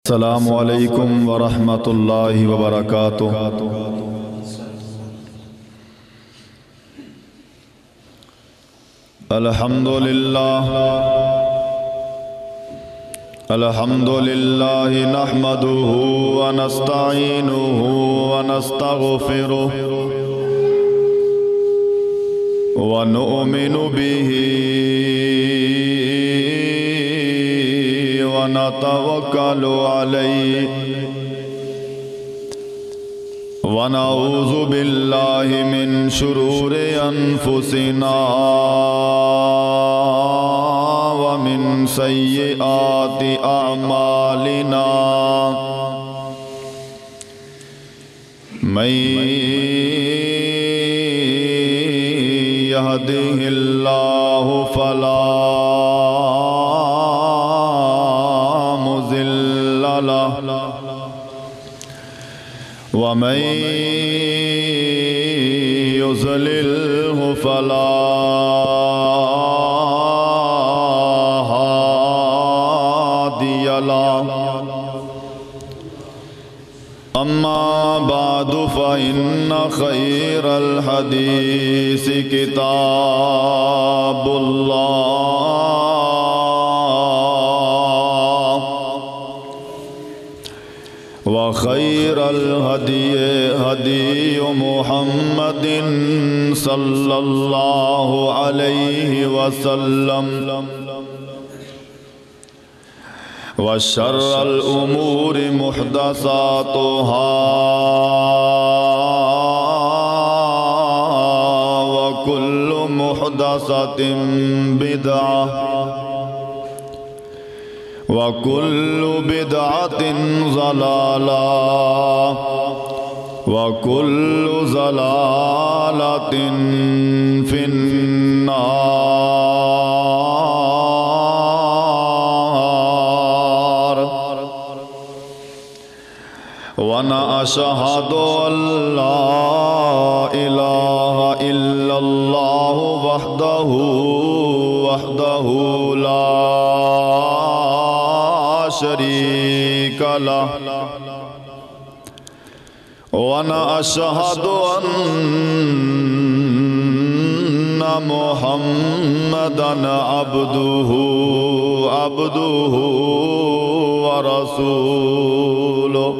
السلام علیکم ورحمۃ اللہ وبرکاتہ۔ الحمد للہ نحمده ونستعینه ونستغفره ونؤمن به ونتوکل علیہ ونعوذ باللہ من شرور انفسنا ومن سیئات اعمالنا من يهده الله فلا مضل له ومن يضلله فلا هادي له أما بعد فإن خير الحديث كتاب الله وخير الهدي هدي محمد صلى الله عليه وسلم وشر الأمور محدثاتها وكل محدثة بدعة وكل بدعة ضلالة وكل ضلالة في النار وأنا أشهد أن لا إله إلا الله وحده لا شريك له وأنا أشهد أن محمدًا عبده ورسوله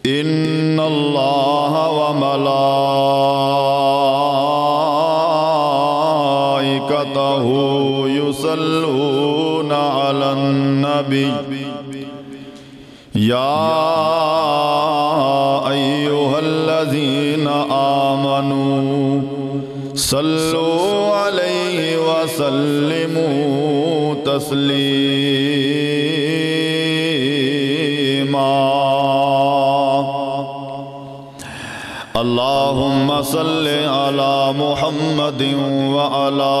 إن الله وملائكته يصلون على النبي يا أيها الذين آمنوا صلوا عليه وسلموا تسليما اللهم صل على محمد وعلى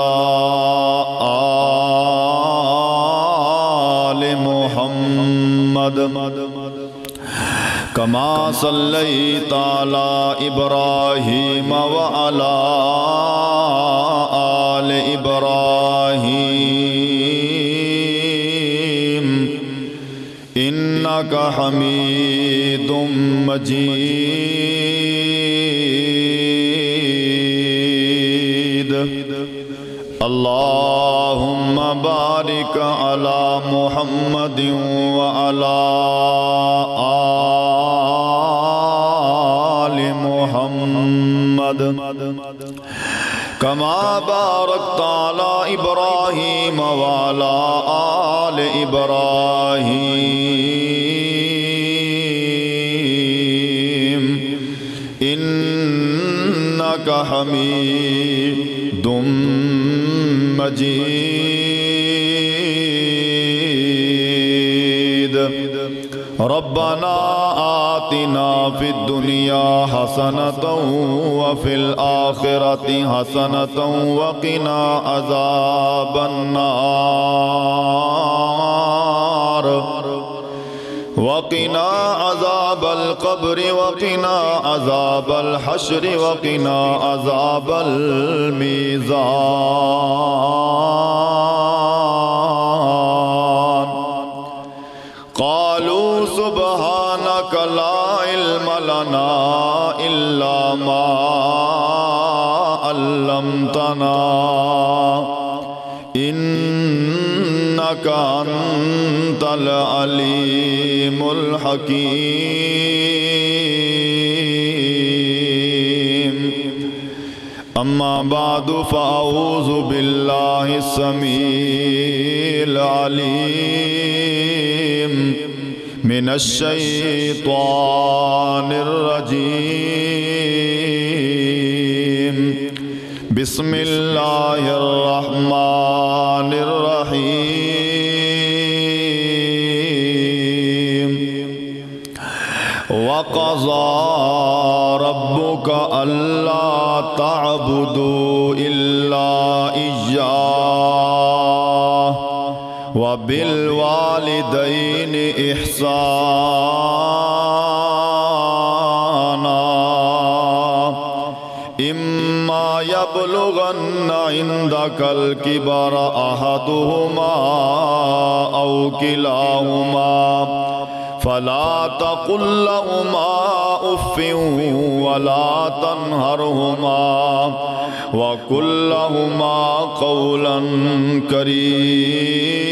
آل محمد كما صليت على إبراهيم وعلى آل إبراهيم إنك حميد مجيد اللهم بارك على محمد وعلى آل محمد كما باركت على إبراهيم وعلى آل إبراهيم إنك حميد مجيد ربنا آتنا في الدنيا حسنة وفي الآخرة حسنة وقنا عذاب النار وقنا عذاب القبر وقنا عذاب الحشر وقنا عذاب الميزان قالوا سبحانك لا علم لنا إلا ما علمتنا إنك أنت العليم الحكيم أما بعد فأعوذ بالله السميع العليم من الشيطان الرجيم بسم الله الرحمن الرحيم وقضى ربك ألا تعبدوا إلا إياه وبالوالدين إحسانا إما يبلغن عندك الكبر أحدهما أو كلاهما فلا تقل لهما أف ولا تنهرهما وقل لهما قولا كريما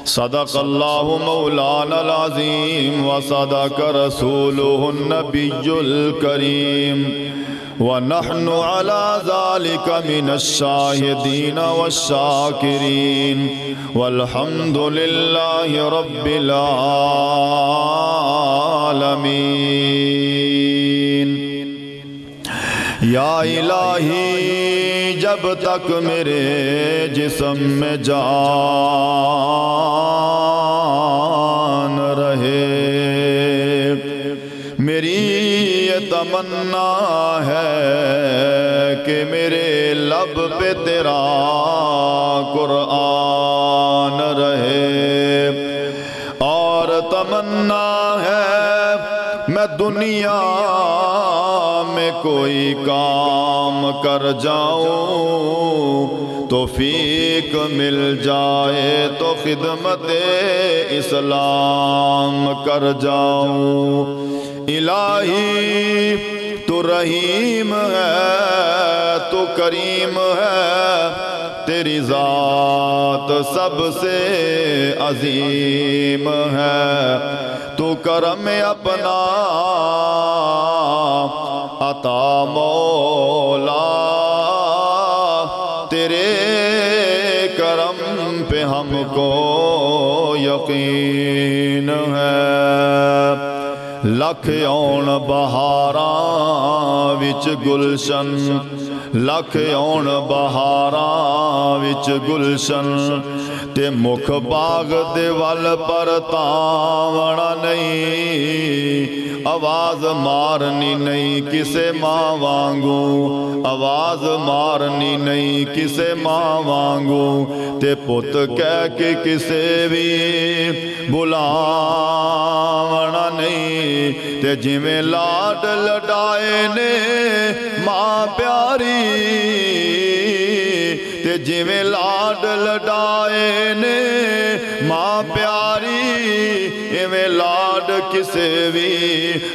صدق الله مولانا العظيم وصدق رسوله النبي الكريم ونحن على ذلك من الشاهدين والشاكرين والحمد لله رب العالمين یا الہی جب تک میرے جسم میں جان رہے میری یہ تمنا ہے کہ میرے لب پہ تیرا قرآن رہے اور تمنا ہے میں دنیا میں کوئی کام کر جاؤں توفیق مل جائے تو خدمت اسلام کر جاؤں الہی تو رحیم ہے تو کریم ہے تیری ذات سب سے عظیم ہے تو کرم اپنا عطا مولا تیرے کرم پہ ہم کو یقین ہے لکھ اون بہاراں وچ گلشن لکھ اون بہاراں وچ گلشن تے مکھ باغ دے ول پر تاونا نہیں آواز مارنی نہیں کسے ماں وانگو آواز مارنی نہیں کسے ماں وانگو تے پت کہہ کے کسے بھی بلاونا نہیں تے جویں لاڈ لڈائے نے ماں پیاری تے جویں لاڈ لڈائے نے ماں پیاری ایویں لاڈ کسے بھی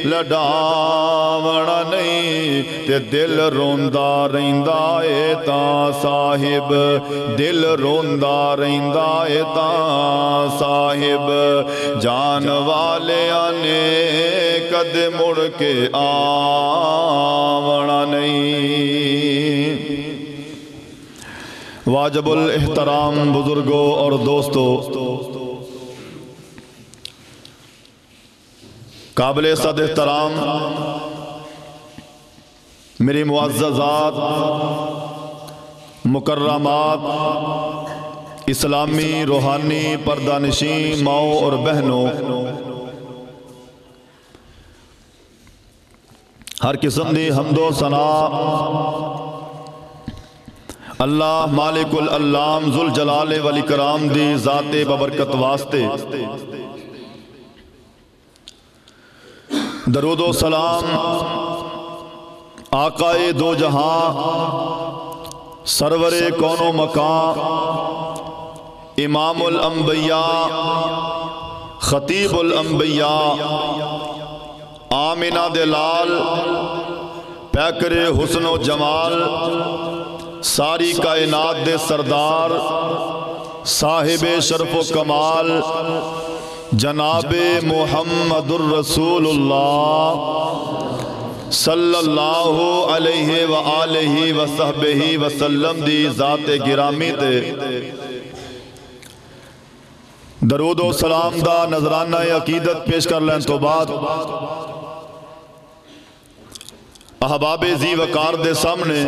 لڈاونا نہیں تے دل روندا رہندا اے تاں صاحب دل روندا رہندا اے تاں صاحب جان والے آنے کد مڑ کے آونا نہیں واجب الاحترام بزرگوں اور دوستوں قابل صد احترام میری معززات مکرمات اسلامی روحانی پردہ نشین ماؤں اور بہنوں ہر قسم دی حمد و ثنا اللہ مالک العلام ذوالجلال والاکرام دی ذات ببرکت واسطے درود و سلام آقائے دو جہاں سرور کون و مکان امام الانبیاء خطیب الانبیاء آمینہ دلال پیکر حسن و جمال ساری کائنات دے سردار صاحب شرف و کمال جناب محمد الرسول اللہ صلی اللہ علیہ وآلہ وصحبہ وسلم دی ذات گرامی تے درود و سلام دا نذرانہ عقیدت پیش کر لیں تو بعد احباب ذی وقار دے سامنے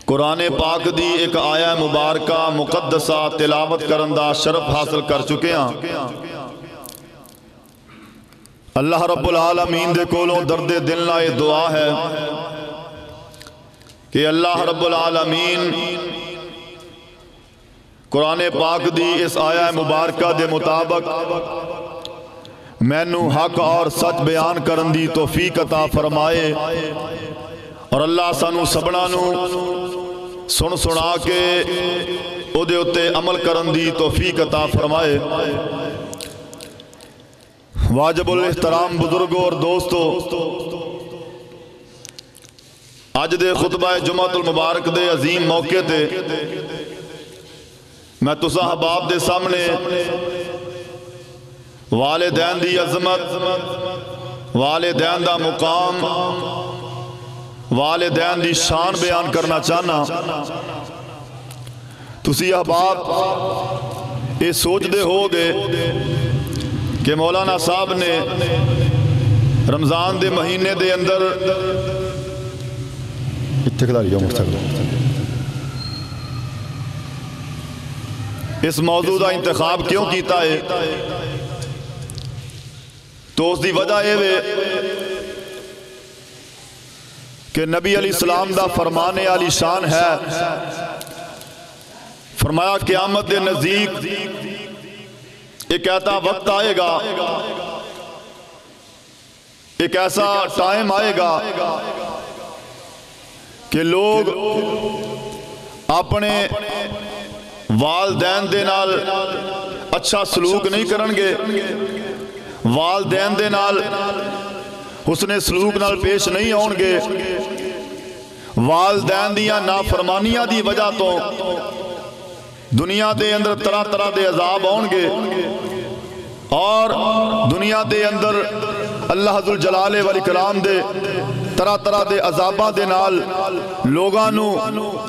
قرآن پاک دی ایک آیہ مبارکہ مقدسہ تلاوت کرندہ شرف حاصل کر چکے ہیں۔ اللہ رب العالمین دے کولوں درد دل نائے دعا ہے کہ اللہ رب العالمین قرآن پاک دی اس آیہ مبارکہ دے مطابق مینوں حق اور سچ بیان کرن دی توفیق عطا فرمائے اور اللہ سانو سبنا نو سن سنا کے او دے اتے عمل کرن دی توفیق عطا فرمائے۔ واجب الاحترام بزرگوں اور دوستو، آج دے خطبہ جمعۃ المبارک دے عظیم موقع تے میں تسا احباب دے سامنے والدین دی عظمت، والدین دا مقام، والدین دی شان بیان کرنا چاہنا۔ تسی احباب یہ سوچ دے ہو گے کہ مولانا صاحب نے رمضان دے مہینے دے اندر اس موضوع دا انتخاب کیوں کیتا ہے؟ تو اس دی وجہ یہ کہ نبی علیہ السلام دا فرمان علی شان ہے، فرمایا قیامت دے نزدیک ایک ایسا وقت آئے گا، ایک ایسا ٹائم آئے گا کہ لوگ اپنے والدین دے نال اچھا سلوک نہیں کرنگے، والدین دے نال حسن سلوک نال پیش نہیں ہونگے، والدین دیاں نافرمانیاں دی وجہ تو دنیا دے اندر طرح طرح دے عذاب ہونگے اور دنیا دے اندر اللہ ذوالجلال والاکرام دے طرح طرح دے عذاباں دے نال لوگاں نو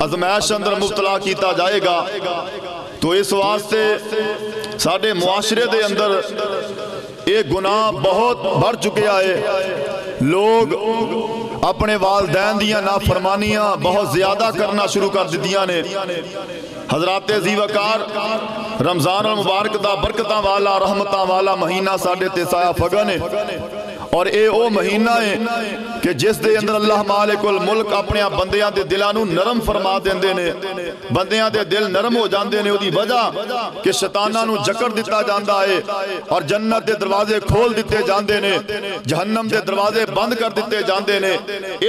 ازمائش اندر مبتلا کیتا جائے گا۔ تو اس واسطے ساڑھے معاشرے دے اندر ایک گناہ بہت بڑھ چکے آئے، لوگ اپنے والدین دیاں نافرمانیاں بہت زیادہ کرنا شروع کر دیتیاں نے۔ حضرات ذی وقار رمضان المبارک دا برکتاں والا رحمتاں والا مہینہ ساڑھے تے سایہ فگن ہے اور اے او مہینہ ہے کہ جس دے اندر اللہ مالک الملک اپنے بندیاں دے دلانو نرم فرما دیندے نے، بندیاں دے دل نرم ہو جاندے نے، او دی وجہ کہ شیطاناں نو جکڑ دیتا جاندا ہے اور جنت دے دروازے کھول دیتے جاندے نے، جہنم دے دروازے بند کر دیتے جاندے نے۔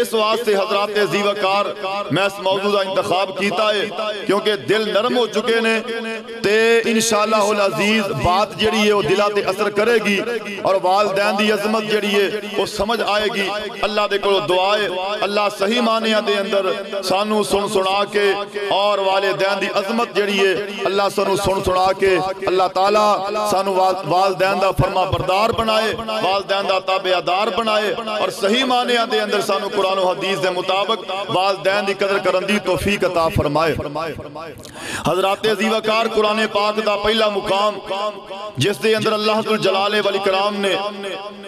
اس واسطے حضرات ذی وقار میں اس موضوع دا انتخاب کیتا ہے کیونکہ دل نرم ہو چکے نے تے انشاءاللہ العزیز بات جڑی ہے وہ دلہ تے اثر کرے گی اور والدین دی عظمت جڑی ہے وہ سمجھ آئے گی۔ اللہ دے کو دعائے اللہ صحیح معنیاں دے اندر سانو سن سنا کے اور والدین دی عظمت جڑی ہے اللہ سانو سن سنا کے اللہ تعالیٰ سانو والدین دا فرما بردار بنائے، والدین دا تابعدار بنائے اور صحیح معنیاں دے اندر سانو قرآن و حدیث دے مطابق والدین دی قدر کرندی توفیق عطا فرمائے۔ حضرات ذی وقار قرآن پاک دا پہلا مقام جس دے اندر اللہ ذوالجلال والاکرام نے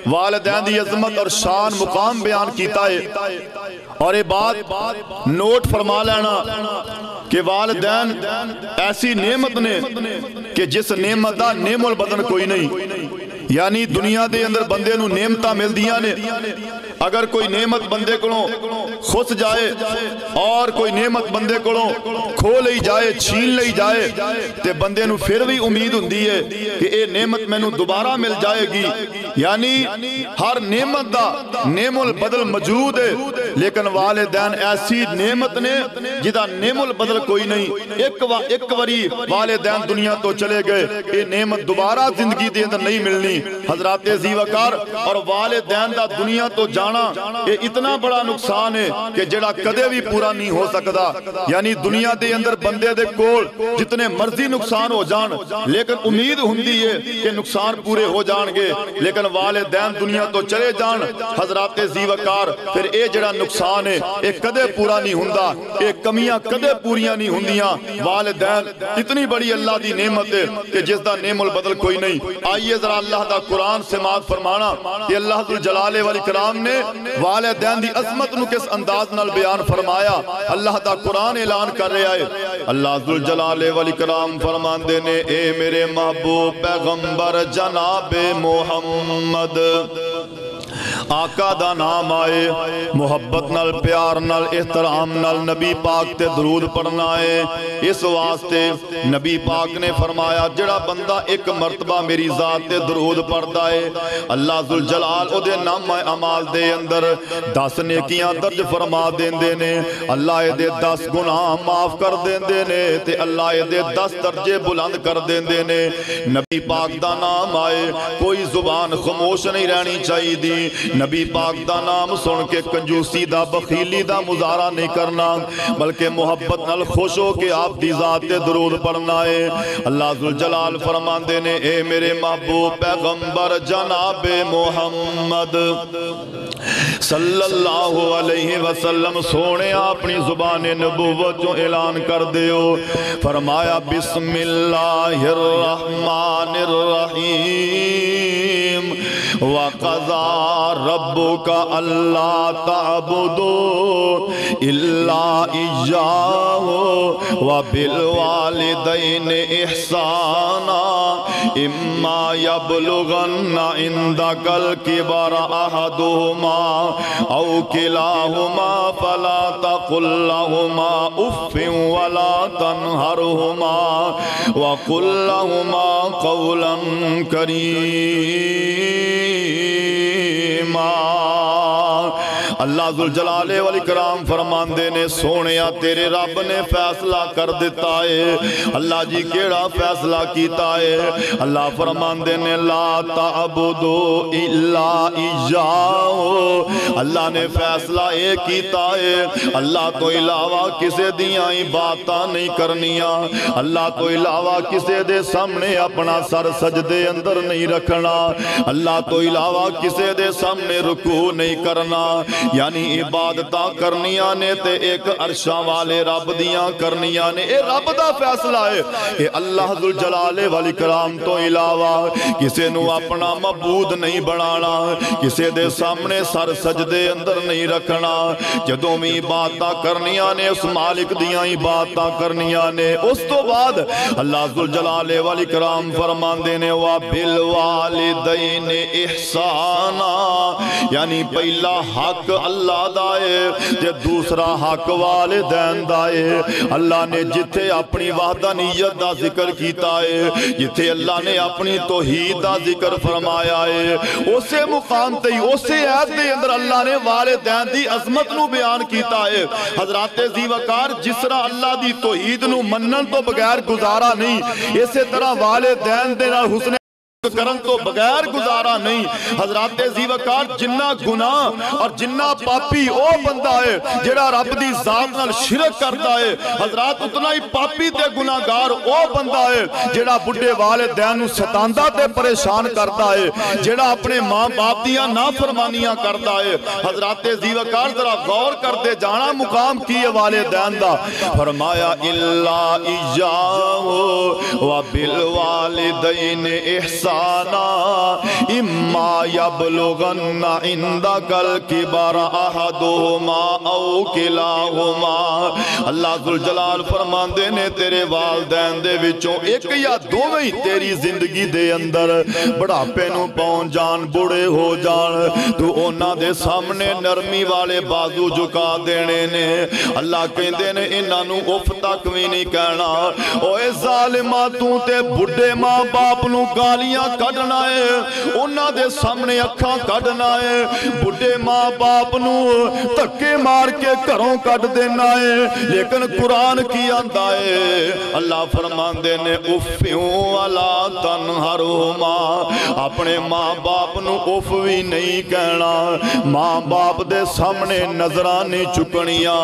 والدین دی عظمت اور شان مقام بیان کیتا ہے اور یہ بات نوٹ فرما لینا کہ والدین ایسی نعمت نے کہ جس نعمت دا نعم البدن کوئی نہیں، یعنی دنیا دے اندر بندے نو نعمتاں مل دیاں نے، اگر کوئی نعمت بندے کولوں خس جائے اور کوئی نعمت بندے کولوں کھو لئی جائے، چھین لئی جائے تے بندے نو پھر بھی امید ہوندی ہے کہ اے نعمت میں نو دوبارہ مل جائے گی، یعنی ہر نعمت دا نعم البدل موجود ہے لیکن والدین ایسی نعمت نے جدا نعم البدل کوئی نہیں. ایک وری والدین دنیا تو چلے گئے, یہ نعمت دوبارہ زندگی دے اندر نہیں ملنی. حضرات عزیز وقار اور والدین دا دنیا تو جانا یہ اتنا بڑا نقصان ہے کہ جڑا کدے بھی پورا نہیں ہو سکتا. یعنی دنیا دے اندر بندے دے کول جتنے مرضی نقصان ہو جان لیکن امید ہوندی ہے کہ نقصان پورے ہو جان گے, لیکن والدین دنیا تو چلے جان حضرات عزیز وقار پھر اے جڑا نقصان ہے اے کدے پورا نہیں ہوندا, اے کمیاں کدے پوریاں نہیں ہوندیاں. والدین اتنی بڑی اللہ دی نعمت ہے کہ جس دا نعم البدل کوئی نہیں. آئیے ذرا اللہ دا قرآن سماعت فرمانا کہ اللہ ذوالجلال والاکرام نے والدین دی عظمت نو کس انداز نال بیان فرمایا. اللہ دا قرآن اعلان کر رہا ہے. اللہ ذوالجلال والاکرام فرماندے نے اے میرے محبوب پیغمبر جناب محمد, آقا دا نام آئے محبت نال پیار نال احترام نال نبی پاک تے درود پڑھنا ہے. اس واسطے نبی پاک نے فرمایا جڑا بندہ ایک مرتبہ میری ذات تے درود پڑھدا ہے اللہ ذوالجلال او دے نام اعمال دے اندر 10 نیکیاں درج فرما دیندے نے, اللہ اے دے 10 گناہ معاف کر دیندے نے تے اللہ اے دے 10 درجے بلند کر دیندے نے. نبی پاک دا نام آئے کوئی زبان خاموش نہیں رہنی چاہیے دی. نبی پاک دا نام سن کے کنجوسی دا بخیلی دا مظاہرہ نہیں کرنا بلکہ محبت نال خوش ہو کے آپ دی ذات تے درود پڑھنا ہے. اللہ ذوالجلال فرماندے نے اے میرے محبوب پیغمبر جناب محمد صلی اللہ علیہ وسلم سونے اپنی زبان نبوت جو اعلان کر دیو. فرمایا بسم اللہ الرحمن الرحیم وَقَضَى رَبُّكَ أَلَّا تَعْبُدُوا إِلَّا إِيَّاهُ وَبِالْوَالِدَيْنِ إِحْسَانًا إِمَّا يَبْلُغَنَّ عِندَكَ الْكِبَرَ أَحَدُهُمَا أَوْ كِلَاهُمَا فَلَا تَقُل لَّهُمَا أُفٍّ وَلَا تَنْهَرْهُمَا وَقُل لَّهُمَا قَوْلًا كَرِيمًا. اللہ ذوالجلال والاکرام فرماندے نے سونیا تیرے رب نے فیصلہ کر دیتا ہے. اللہ جی کیڑا فیصلہ کیتا ہے؟ اللہ فرماندے نے لا تعبدو الا ایاہ. اللہ نے فیصلہ اے کیتا ہے اللہ تو علاوہ کسے دیاں ہی باتاں نہیں کرنیاں, اللہ تو علاوہ کسے دے سامنے اپنا سر سجدے اندر نہیں رکھنا, اللہ تو علاوہ کسے دے سامنے رکوع نہیں کرنا. یعنی عبادتاں کرنیاں نے تے ایک عرشاں والے رب دیاں کرنیاں نے. اے رب دا فیصلہ ہے. اے اللہ ذوالجلال والاکرام تو علاوہ کسے نو اپنا معبود نہیں بنانا, کسے دے سامنے سر سجدے اندر نہیں رکھنا. جدوں بھی عبادتاں کرنیاں نے اس مالک دیاں عبادتاں کرنیاں نے. اس تو بعد اللہ ذوالجلال والاکرام فرماندے نے وَبِالْوَالِدَيْنِ إِحْسَانًا. یعنی پہلا حق اللہ دائے تے دوسرا حق والدین دائے. اللہ نے جتھے اپنی وحدانیت دا ذکر کیتا ہے, جتھے اللہ نے اپنی توحید دا ذکر فرمایا ہے, اسے مقام تے اسے عہد دے اندر اللہ نے والدین دی عظمت نو بیان کیتا ہے. حضرات عزیز وقار جس طرح اللہ دی توحید نو منن تو بغیر گزارا نہیں, اسی طرح والدین دے نال حسن کرن تو بغیر گزارا نہیں. حضرات عزیز وقار جنہ گناہ اور جنہ پاپی او بندہ ہے جڑا رب دی ذات نال شرک کرتا ہے, حضرات اتنا ہی پاپی تے گناہگار او بندہ ہے جڑا بڑھے والدین ستاندہ تے پریشان کرتا ہے, جڑا اپنے ماں باپ دیاں نافرمانیاں کرتا ہے. حضرات عزیز وقار ذرا غور کرتے جانا مقام کی ہے والدین دا. فرمایا الا ایاہ وبالوالدین احسانا اما یبلغن عندک الکبر احدهما او کلاہما. اللہ ذوالجلال فرماندے نے تیرے والدین دے وچوں ایک یا دوویں ہی تیری زندگی دے اندر بڑھاپے نو پہنچ جان, بوڑھے ہو جان, تو انہاں دے سامنے نرمی والے بازو جھکا دینے نے. اللہ کہندے نے انہاں نو اف تک وی نہیں کہنا. اوے ظالماں تو تے بڑھے ماں باپ نو گالیاں گالیاں کڈنا ہے انہاں دے سامنے اکھاں کڈنا ہے بڈھے ماں باپ نو دھکے مار کے گھروں کڈ دینا ہے لیکن قرآن کی آندا ہے اللہ فرماندے نے افیوں والا تنہرہما اپنے ماں باپ نو اف بھی نہیں کہنا ماں باپ دے سامنے نظراں نہیں چکنیاں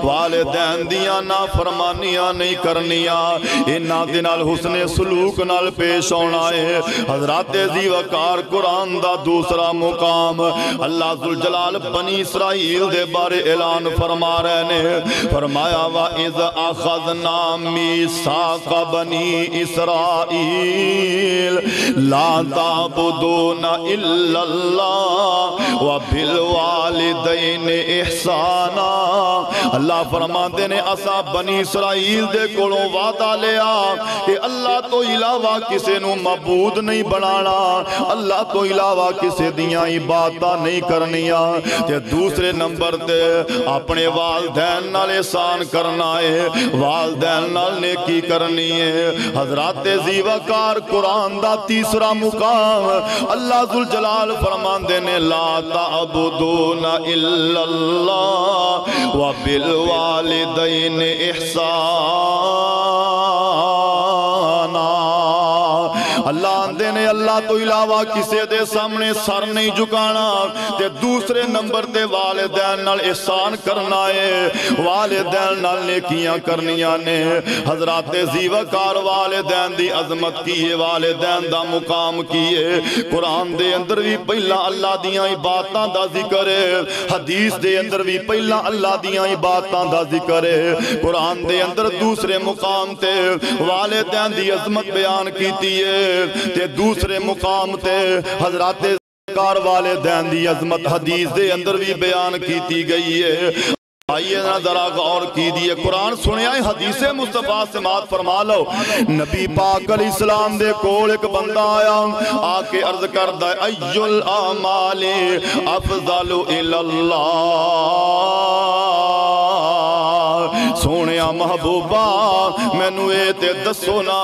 والدین دیاں نافرمانیاں نہیں کرنیاں انہاں دے نال حسن سلوک نال پیش ہونا ہے حضرات ذی وقار قرآن دا دوسرا مقام اللہ ذوالجلال بنی اسرائیل دے بارے اعلان فرما رہے نے فرمایا وَإِذْ أَخَذْنَا مِيثَاقَ بَنِي إِسْرَائِيلَ لَا تَعْبُدُونَ إِلَّا اللَّهَ وَبِالْوَالِدَيْنِ إِحْسَانًا اللہ فرماتے نے اسا بنی اسرائیل دے کولوں وعدہ لیا کہ اللہ تو علاوہ کسے نو معبود نہیں بنانا اللہ تو علاوہ کسے دیاں عبادتاں نہیں کرنیاں تے دوسرے نمبر تے اپنے والدین نال احسان کرنا ہے والدین نال نیکی کرنی ہے حضرات ذی وقار قرآن دا تیسرا مقام اللہ ذوالجلال فرماندے نے لا تعبدون الا اللہ وبالوالدین احسانا اللہ آندے نے اللہ تو علاوہ کسے دے سامنے سر نہیں جھکانا تے دوسرے نمبر تے والدین نال احسان کرنا ہے والدین نال نیکیاں کرنیاں نے حضرات ذی وقار والدین دی عظمت کی ہے والدین دا مقام کی ہے قرآن دے اندر بھی پہلا اللہ دیاں عبادتاں دا ذکر ہے حدیث دے اندر بھی پہلا اللہ دیاں عبادتاں دا ذکر ہے قرآن دے اندر دوسرے مقام تے والدین دی عظمت بیان کیتی ہے تے دوسرے مقام تے حضرات کار والدین دی عظمت حدیث دے اندر بھی بیان کیتی گئی ہے آئیے ذرا غور کی دیئے قرآن سنے آئے حدیث مصطفیٰ سماعت فرما لو نبی پاک علیہ السلام دے کول ایک بندہ آیا آکے عرض کردہ ایّ الاعمال افضل الاللہ سونیا محبوبہ میں نو اے تے دسو نا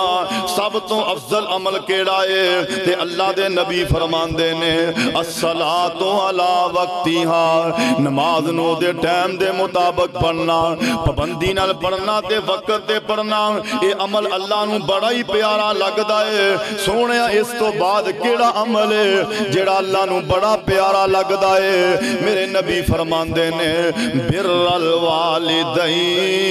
سب تو افضل عمل کیڑا ہے تے اللہ دے نبی فرمان دے نے الصلاۃ علی وقتہا نماز نو دے ٹائم دے مطابق پڑھنا پابندی نال پڑھنا تے وقت تے پڑھنا اے عمل اللہ نو بڑا ہی پیارا لگدا ہے سونیا اس تو بعد کیڑا عمل ہے جڑا اللہ نو بڑا پیارا لگدا ہے میرے نبی فرمان دے نے بر الوالدین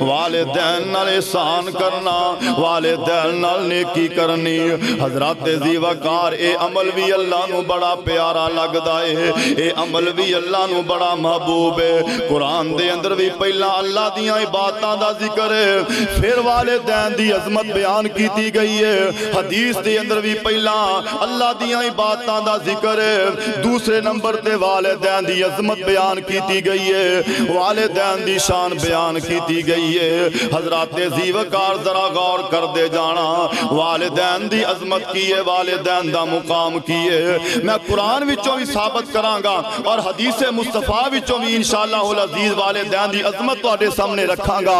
والدین نال احسان کرنا والدین نال نیکی کرنی حضرات ذی وقار اے عمل بھی اللہ نو بڑا پیارا لگدا ہے اے عمل بھی اللہ نو بڑا محبوب ہے قرآن دے اندر بھی پہلا اللہ دیاں عبادتاں دا ذکر ہے پھر والدین دی عظمت بیان کیتی گئی ہے حدیث دے اندر بھی پہلا اللہ دیاں عبادتاں دا ذکر ہے دوسرے نمبر تے والدین دی عظمت بیان کیتی گئی ہے والدین دی شان بیان کیتی گئی ہے حضرات ذی وقار ذرا غور کر دے جانا والدین دی عظمت کی ہے والدین دا مقام کی ہے میں قرآن وچوں بھی ثابت کرانگا اور حدیث مصطفیٰ وچوں بھی انشاءاللہ العزیز والدین دی عظمت تواڈے سامنے رکھانگا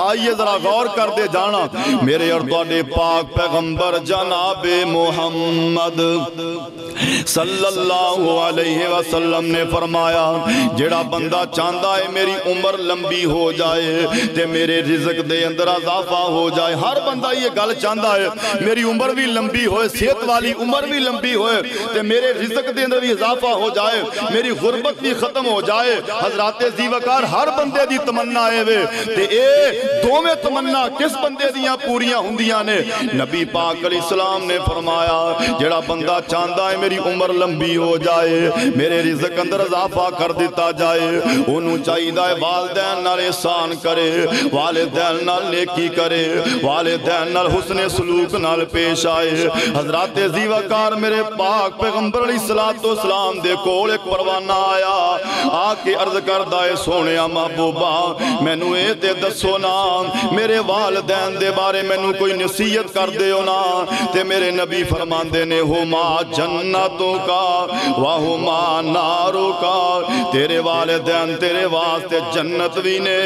آئیے ذرا غور کر دے جانا میرے اور تواڈے پاک پیغمبر جناب محمد صلی اللہ علیہ وسلم نے فرمایا جڑا بندہ چاہتا ہے میری عمر لمبی ہو جائے تے میرے رزق دے اندر اضافہ ہو جائے ہر بندہ یہ گل چاہتا ہے میری عمر بھی لمبی ہوئے صحت والی عمر بھی لمبی ہوئے تے میرے رزق دے اندر بھی اضافہ ہو جائے میری غربت بھی ختم ہو جائے حضرات ذی وقار ہر بندے دی تمنا ہے وے تے اے دو میں تمنا کس بندے دیاں پوریاں ہندیاں نے نبی پاک علیہ السلام نے فرمایا جڑا بندہ چاہتا ہے میری عمر لمبی ہو جائے میرے رزق اندر اضافہ کر دیتا جائے انہوں چاہیے والدین نال احسان کرے والدین نال نیکی کرے والدین نال حسن سلوک نال پیش آئے حضرات ذی وقار میرے پاک پیغمبر علیہ السلام دے کول ایک پروانہ آیا آکے عرض کردہ ہے سونیا محبوبہ میں نو اے تے دسو نا میرے والدین دے بارے میں نو کوئی نصیحت کر دے نا تے میرے نبی فرمان دے نے ہما جنتوں کا وہما ناروں کا تیرے والدین تیرے واسطے جنت بھی نے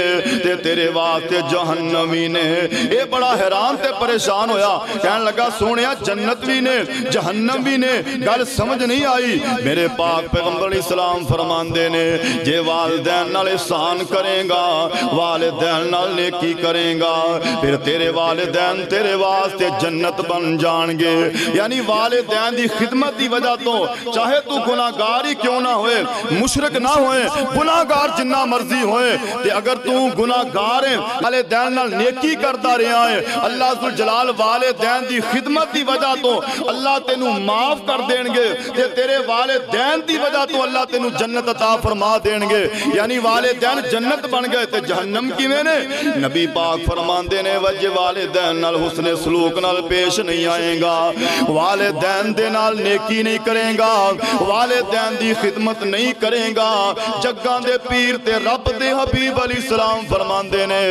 تے تیرے واسطے جہنمی نے۔ اے بڑا حیران تے پریشان ہویا، کہنے لگا سونیا جنت بھی نے جہنم بھی نے، گل سمجھ نہیں آئی۔ میرے پاک پیغمبر علیہ السلام فرماندے نے جے والدین نال احسان کریں گا، والدین نال نیکی کریں گا، پھر تیرے والدین تیرے واسطے جنت بن جان گے۔ یعنی والدین دی خدمت دی وجہ تو چاہے تو گناہگار ہی کیوں نہ ہوئے، مشرک نہ ہوئے، گناہگار جنہ مرضی ہوئے، تے اگر تو گناہگار ہیں والدین نال نیکی کرتا رہا ہے، اللہ ذوالجلال والدین دی خدمت دی وجہ تو اللہ تینوں معاف کر دین گے، تے تیرے والدین دی وجہ تو اللہ تینوں جنت عطا فرما دین گے۔ یعنی والدین جنت بن گئے تے جہنم کی میں نے نبی پاک فرماندے نے وجہ والدین نال حسن سلوک نال پیش نہیں آئیں گا، والدین دے نال نیکی نہیں کریں گا، والدین دی خدمت نہیں کریں گا، جگاں دے پیر تے رب دے حبیب علیہ السلام فرماندے نے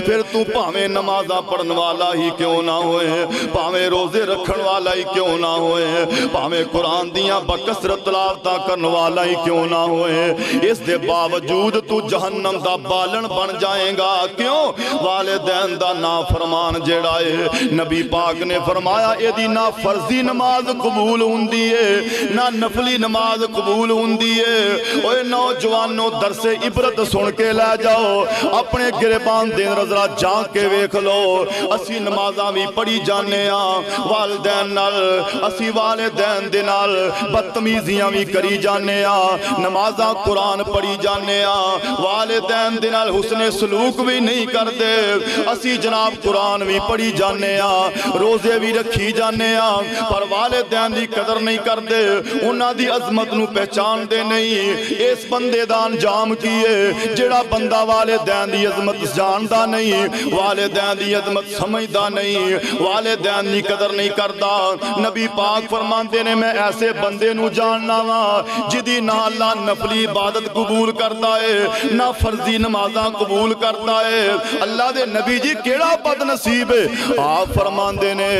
پھر تو پاویں نمازاں پڑھن والا ہی کیوں نہ ہوئے، پاویں روزے رکھن والا ہی کیوں نہ ہوئے، پاویں قرآن دیاں بکثرت تلاوتاں کرن والا ہی کیوں نہ ہوئے، اس دے باوجود تو جہنم دا بالن بن جائیں گا۔ کیوں؟ والدین دا نافرمان جیڑا ہے، نبی پاک نے فرمایا اے دی نہ فرضی نماز قبول ہوندی ہے نہ نفلی نماز قبول ہوندی ہے۔ اوے نوجوانوں درس عبرت سن کے لے جاؤ، اپنے گریبان دے نظرہ جان کے ویکھ لو، اسی نمازاں بھی پڑھی جانے ہاں، والدین نال اسی والدین دے نال بدتمیزیاں بھی کری جانے ہاں، نمازاں قرآن پڑھی جانے ہاں، والدین دے نال حسن سلوک بھی نہیں کر دے، اسی جناب قرآن بھی پڑھی جانے ہاں، روزے بھی رکھی جانے ہاں، پر والدین دی قدر نہیں کر دے، انہاں دی عظمت نو پہچان دے نہیں۔ اس بندے دا انجام کیے جڑا بندہ والدین دی عظمت جاندا نہیں، والدین دی عظمت سمجھدا نہیں، والدین دی قدر نہیں کردا۔ نبی پاک فرماندے نے میں ایسے بندے نو جاننا وا جدی نہ اللہ نفلی عبادت قبول کرتا ہے نہ فرضی نمازاں قبول کرتا ہے۔ اللہ دے نبی جی کیڑا بد نصیب ہے؟ آپ فرماندے نے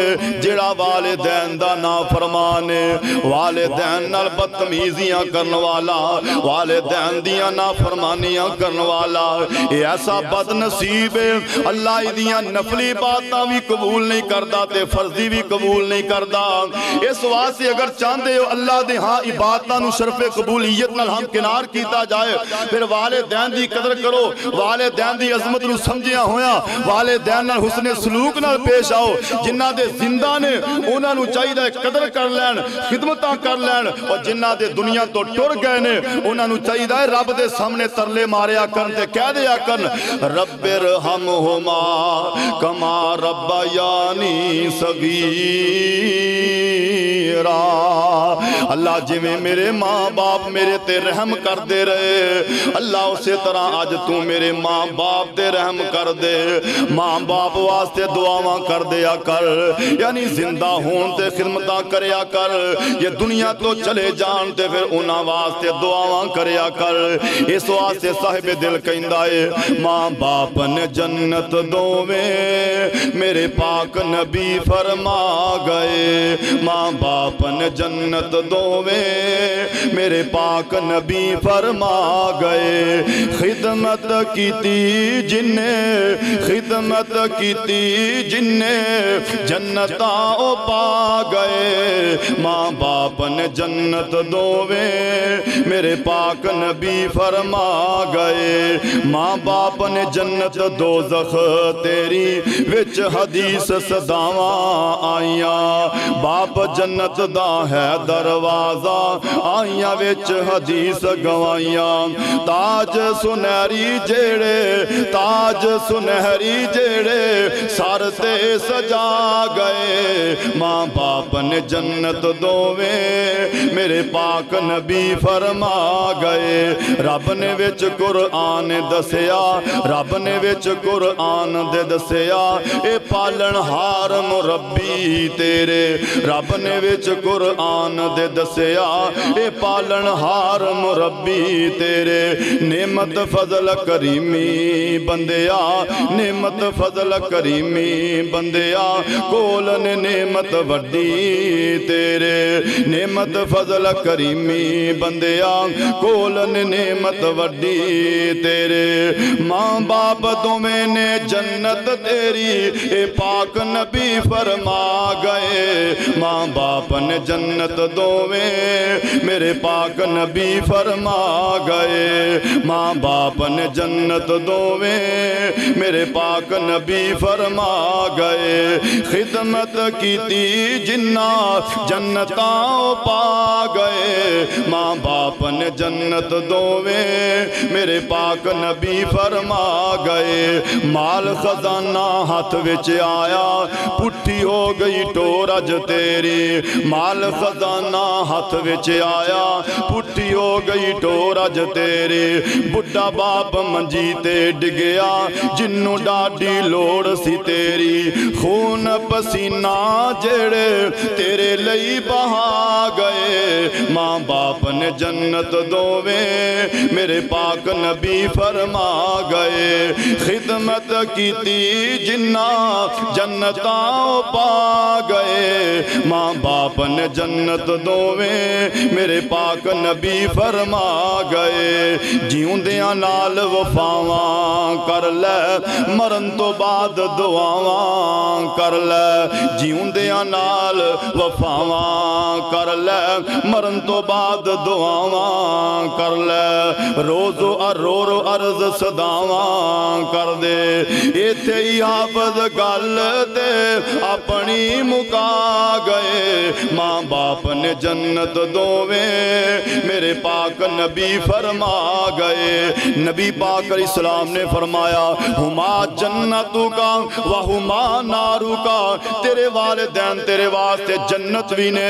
جڑا والدین دا نافرمان ہے، والدین نال بدتمیزیاں کرن والا، والدین دیاں نافرمانیاں کرن والا، اے ایسا بد نصیب ہے اللہ دیاں نفلی عبادتاں بھی قبول نہیں کردا تے فرضی بھی قبول نہیں کردا۔ اس واسطے اگر چاہندے ہو اللہ دے ہاں عبادتاں نو شرف قبولیت نال ہم کنار کیتا جائے، پھر والدین دی قدر کرو، والدین دی عظمت نو سمجھیا ہویا، والدین نال حسن سلوک نال پیش آؤ، جنہ دے زندہ نے انہاں نو چاہیے قدر کر لین، خدمتاں کر لین، اور جنہ دے دنیا تو ٹر گئے نے انہاں نو چاہیے رب دے سامنے ترلے ماریا کرن تے کہہ دیا کرن رب ارحمہما کما ربیانی صغیرا، اللہ جی میں میرے ماں باپ میرے تے رحم کر دے رہے، اللہ اسی طرح آج تو میرے ماں باپ تے رحم کر دے، ماں باپ واسطے دعاواں کر دیا کر، یعنی زندہ ہون تے خدمتاں کریا کر، یہ دنیا تو چلے جان تے پھر انہاں واسطے دعاواں کریا کر۔ اس واسطے صاحب دل کہندا ہے ماں باپ نے جنت دوویں میرے پاک نبی فرما گئے، ماں باپ نے جنت دوویں میرے پاک نبی فرما گئے، خدمت کیتی جن نے خدمت کیتی جن نے جنتاں او پا گئے، ماں باپ نے جنت دوویں میرے پاک نبی فرما گئے، ماں باپ نے جنت دوزخ تیری وچ حدیث صداواں آئیاں، باپ جنت دا ہے دروازہ آئیاں وچ حدیث گوائیاں، تاج سنہری جیڑے تاج سنہری جیڑے سر تے سجا گئے، ماں باپ نے جنت دوویں میرے پاک نبی فرما گئے، رب نے وچ قرآن دسیا، رب نے وچ قرآن دے دسیا، اے پالن ہار مربی تیرے، رب نے وچ قرآن دے دسیا، اے پالن ہار مربی تیرے، نعمت نعمت فضل کریمی بندیا نعمت فضل کریمی بندیا کولن نعمت وڈی تیرے نعمت فضل کریمی بندیا کولن نعمت وڈی تیرے ماں باپ تمہیں نے جنت تیری اے پاک نبی فرما گئے ماں باپ نے جنت دوویں میرے پاک نبی فرما گئے ماں باپ نے جنت دوویں میرے پاک نبی فرما گئے خدمت کیتی جنہ جنتاں پا گئے ماں باپ نے جنت دوویں میرے پاک نبی فرما گئے مال خزانہ ہاتھ وچ آیا پٹھی ہو گئی ٹورج تیری مال خزانہ ہاتھ وچ آیا پٹھی ہو گئی ٹورج تیری بڑھا باپ منجی تے ڈگیا جنوں ڈاڈی لوڑ سی تیری خون پسینہ جڑے تیرے لئی بہا گئے ماں باپ نے جنت دوویں میرے پاک نبی فرما گئے خدمت کیتی جنہ جنتاں پا گئے ماں باپ نے جنت دوویں میرے پاک نبی فرما گئے جیوں دیاں نال وفاواں کر لے مرن تو بعد دعاواں کر لے جیوں دیاں نال وفاواں کر لے مرن تو بعد دعاواں کر لے روز و عرض صداواں کر دے ایتھے ہی حافظ گل تے اپنی مکا گئے ماں باپ نے جنت دوویں میرے پاک نبی فرما گئے نبی پاک علیہ السلام نے فرمایا ہما جنتو کا وہما نارو کا تیرے والدین تیرے واسطے جنت بھی نے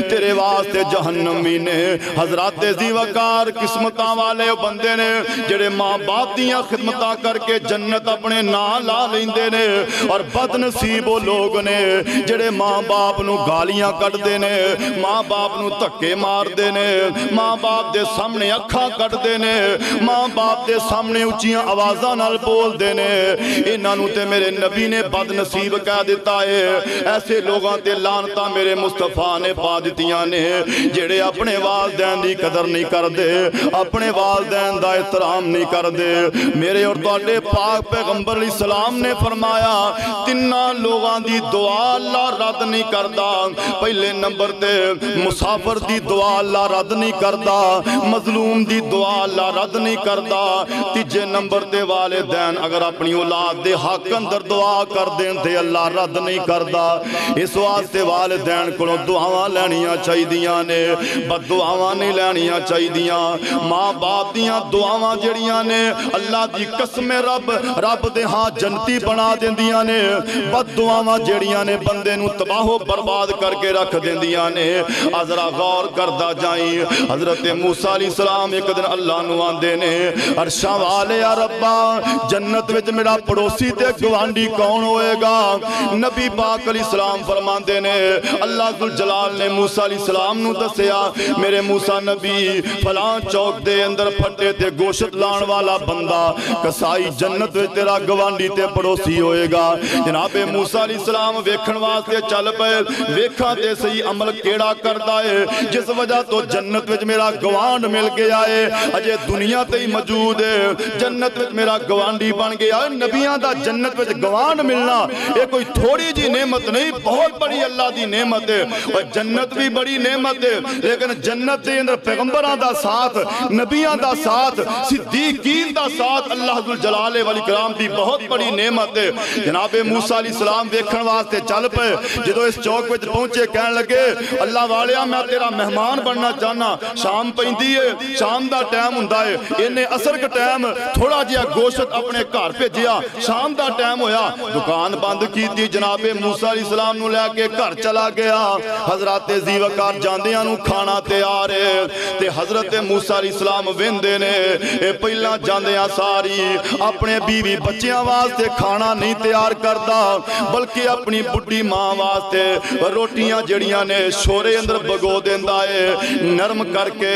تیرے واسطے جہنم بھی نے حضرات ذی وقار قسمتاں والے بندے نے جڑے ماں باپ دیاں خدمتاں کر کے جنت اپنے نام لا لیندے نے اور بد نصیب وہ لوگ نے جڑے ماں باپ نو گالیاں کٹ دے نے ماں باپ نو تکے مار دے نے ماں باپ دے سامنے اکھاں کٹ دے نے ماں باپ دے سامنے اچھیاں آوازاں نال بول دے نے انہاں نو تے میرے نبی نے بد نصیب کہہ دیتا ہے ایسے لوگاں تے لعنتاں میرے مصطفیٰ نے پا دتیاں نے جڑے اپنے والدین دی قدر نہیں کر دے اپنے والدین دا احترام نہیں کر دے میرے اور تواڈے پاک پیغمبر علیہ السلام نے فرمایا تنہ لوگاں دی دعا اللہ رد نہیں کردا پہلے نمبر تے مسافر دی دعا اللہ رد نہیں کردا مظلوم دی دعا اللہ رد نہیں کردا تیجے نمبر تے والدین اگر اپنی اولاد دے حق اندر دعا کر دیں تے اللہ رد نہیں کردا اس واسطے والدین کو دعاواں لینیاں چاہیدیاں نے بد دعاواں نہیں لینیاں چاہیدیاں ماں باپ دیاں دعاواں جڑیاں نے اللہ دی قسم رب دے ہاں جنتی بنا دیندیاں نے بد دعاواں جڑیاں نے بندے نو تباہ و برباد کر کے رکھ دیندیاں نے ذرا غور کردا جائیں حضرت موسیٰ علیہ السلام ایک دن اللہ نو آندے نے عرشاں والے یا ربا جنت وچ میرا پڑوسی تے گوانڈی کون ہوئے گا نبی پاک علیہ السلام فرماندے نے اللہ ذوالجلال نے موسیٰ علیہ السلام نو دسیا میرے موسیٰ نبی فلاں چوک دے اندر پھٹے تے گوشت لان والا بندہ کسائی جنت وچ تیرا گوانڈی تے پڑوسی ہوئے گا جناب موسیٰ علیہ السلام ویکھن واسطے چل پئے ویکھاں تے صحیح عمل کیڑا کردا ہے جس وجہ تو جنت وچ میرا گوانڈ مل گیا ہے اجے دنیا تے ہی موجود ہے جنت وچ میرا گوانڈی بن گیا ہے نبیاں دا جنت وچ گوانڈ ملنا یہ کوئی تھوڑی جی نعمت نہیں بہت بڑی اللہ دی نعمت ہے اور جنت بھی بڑی نعمت ہے لیکن جنت دے اندر پیغمبراں دا ساتھ نبیاں دا ساتھ صدیقین دا ساتھ اللہ ذوالجلال والاکرام دی بہت بڑی نعمت ہے جناب موسیٰ علیہ السلام ویکھن واسطے چل پئے جدو اس چوک وچ پہنچے کہن لگے اللہ والیا میں تیرا مہمان بننا چاہنا شام پیندی ہے شام دا ٹائم ہوندا ہے انہیں عصر کا ٹائم تھوڑا جہا گوشت اپنے گھر بھیجیا شام دا ٹائم ہویا دکان بند کیتی جناب موسیٰ علیہ السلام نو لے کے گھر چلا گیا حضرات ذی وقار جاندیاں نو کھانا تیار ہے تے حضرت موسیٰ علیہ السلام ویندے نے اے پہلا جاندیاں ساری اپنے بیوی بچیاں واسطے کھانا نہیں تیار کردا بلکہ اپنی بڑی ماں واسطے روٹیاں جڑیاں نے شورے اندر بگو دیندا ہے نرم کر کے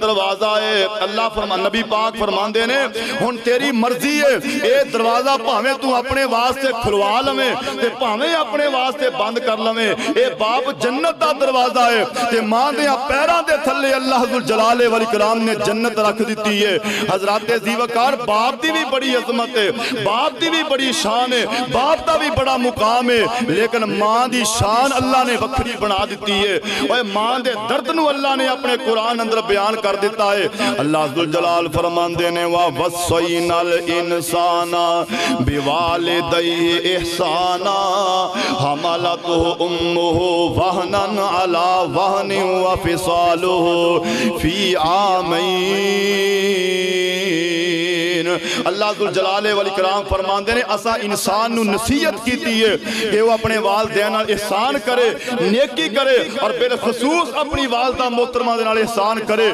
دروازہ ہے۔ اللہ نبی پاک فرماندے نے ہن تیری مرضی ہے، اے دروازہ بھاویں تو اپنے واسطے کھلوا لویں تے بھاویں اپنے واسطے بند کر لویں، اے باپ جنت دا دروازہ ہے تے ماں دے پیراں دے تھلے اللہ ذوالجلال والاکرام نے جنت رکھ دیتی ہے۔ حضرات زیوکار باپ دی بھی بڑی عظمت ہے، باپ دی بھی بڑی شان ہے، باپ دا بھی بڑا مقام ہے، لیکن ماں دی شان اللہ نے وکھری بنا دیتی ہے۔ اور ماں دے درد نو اللہ نے اپنے قرآن اندر بیان کر دیتا ہے۔ اللہ ذوالجلال فرماندے نے وَوَصَّيْنَا الْإِنسَانَ بِوَالِدَيْهِ إِحْسَانًا حَمَلَتْهُ أُمُّهُ وَهْنًا عَلَى وَهْنٍ وَفِصَالُهُ فِي عَامَيْنِ۔ اللہ ذوالجلال والاکرام فرماندے نے اسا انسان نو نصیحت کیتی ہے کہ وہ اپنے والدین نال احسان کرے، نیکی کرے، اور بالخصوص اپنی والدہ محترمہ دے نال احسان کرے،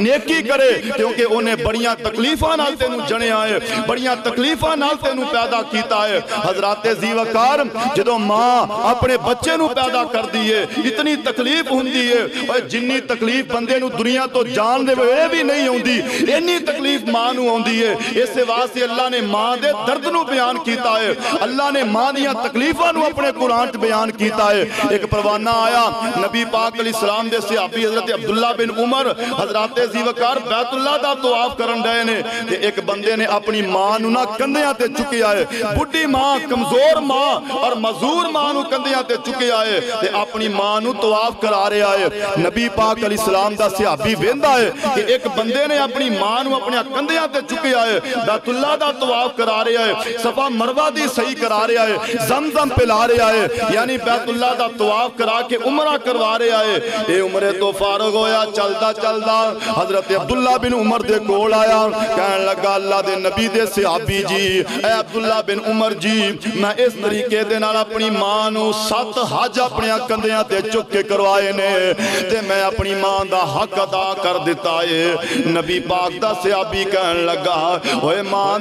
نیکی کرے، کیونکہ انہیں بڑیاں تکلیفاں نال تینوں جنے آئے، بڑیاں تکلیفاں نال تینوں پیدا کیتا ہے۔ حضرات زیوکار جدو ماں اپنے بچے نو پیدا کر دیئے اتنی تکلیف ہوندی ہے، اور جنی تکلیف بندے نو دنیا تو جان دے وہ بھی نہیں ہوندی، اتنی تکلیف ماں نو ہوندی ہے۔ اس سے واسطے اللہ نے ماں دے درد نو بیان کیتا ہے، اللہ نے ماں دیاں تکلیفاں نو اپنے قرآن بیان کیتا ہے۔ ایک پروانہ آیا نبی پاک علیہ السلام دے صحابی حضرت عبداللہ بن عمر حضرات زیوکار بیت اللہ دا طواف کرن رہے نے کہ ایک بندے نے اپنی ماں نو نہ کندھیاں تے چکے آئے، بڑھی ماں، کمزور ماں اور مزور ماں نو کندھیاں تے چکے آئے تے اپنی ماں نو طواف کرا رہے آئے۔ نبی پاک علیہ السلام دا صحابی ویندا ہے کہ ایک بندے نے اپنی ماں نو اپنے کندھیاں تے چکے آئے، بیت اللہ دا طواف کرا رہے آئے، صفا مروہ دی صحیح کرا رہے آئے، زمزم پلا رہے آئے، یعنی بیت اللہ دا طواف کرا کے عمرہ کروا رہے آئے۔ اے عمرے تو فارغ ہویا، چلدا چلدا حضرت عبداللہ بن عمر دے کول آیا، کہنے لگا اللہ دے نبی دے صحابی جی، اے عبداللہ بن عمر جی، میں اس طریقے دے نال اپنی ماں نو 7 حج اپنے کندھیاں تے چک کے کروائے نے تے میں اپنی ماں دا حق ادا کر دیتا ہے۔ نبی پاک دا صحابی کہنے لگا اوے ماں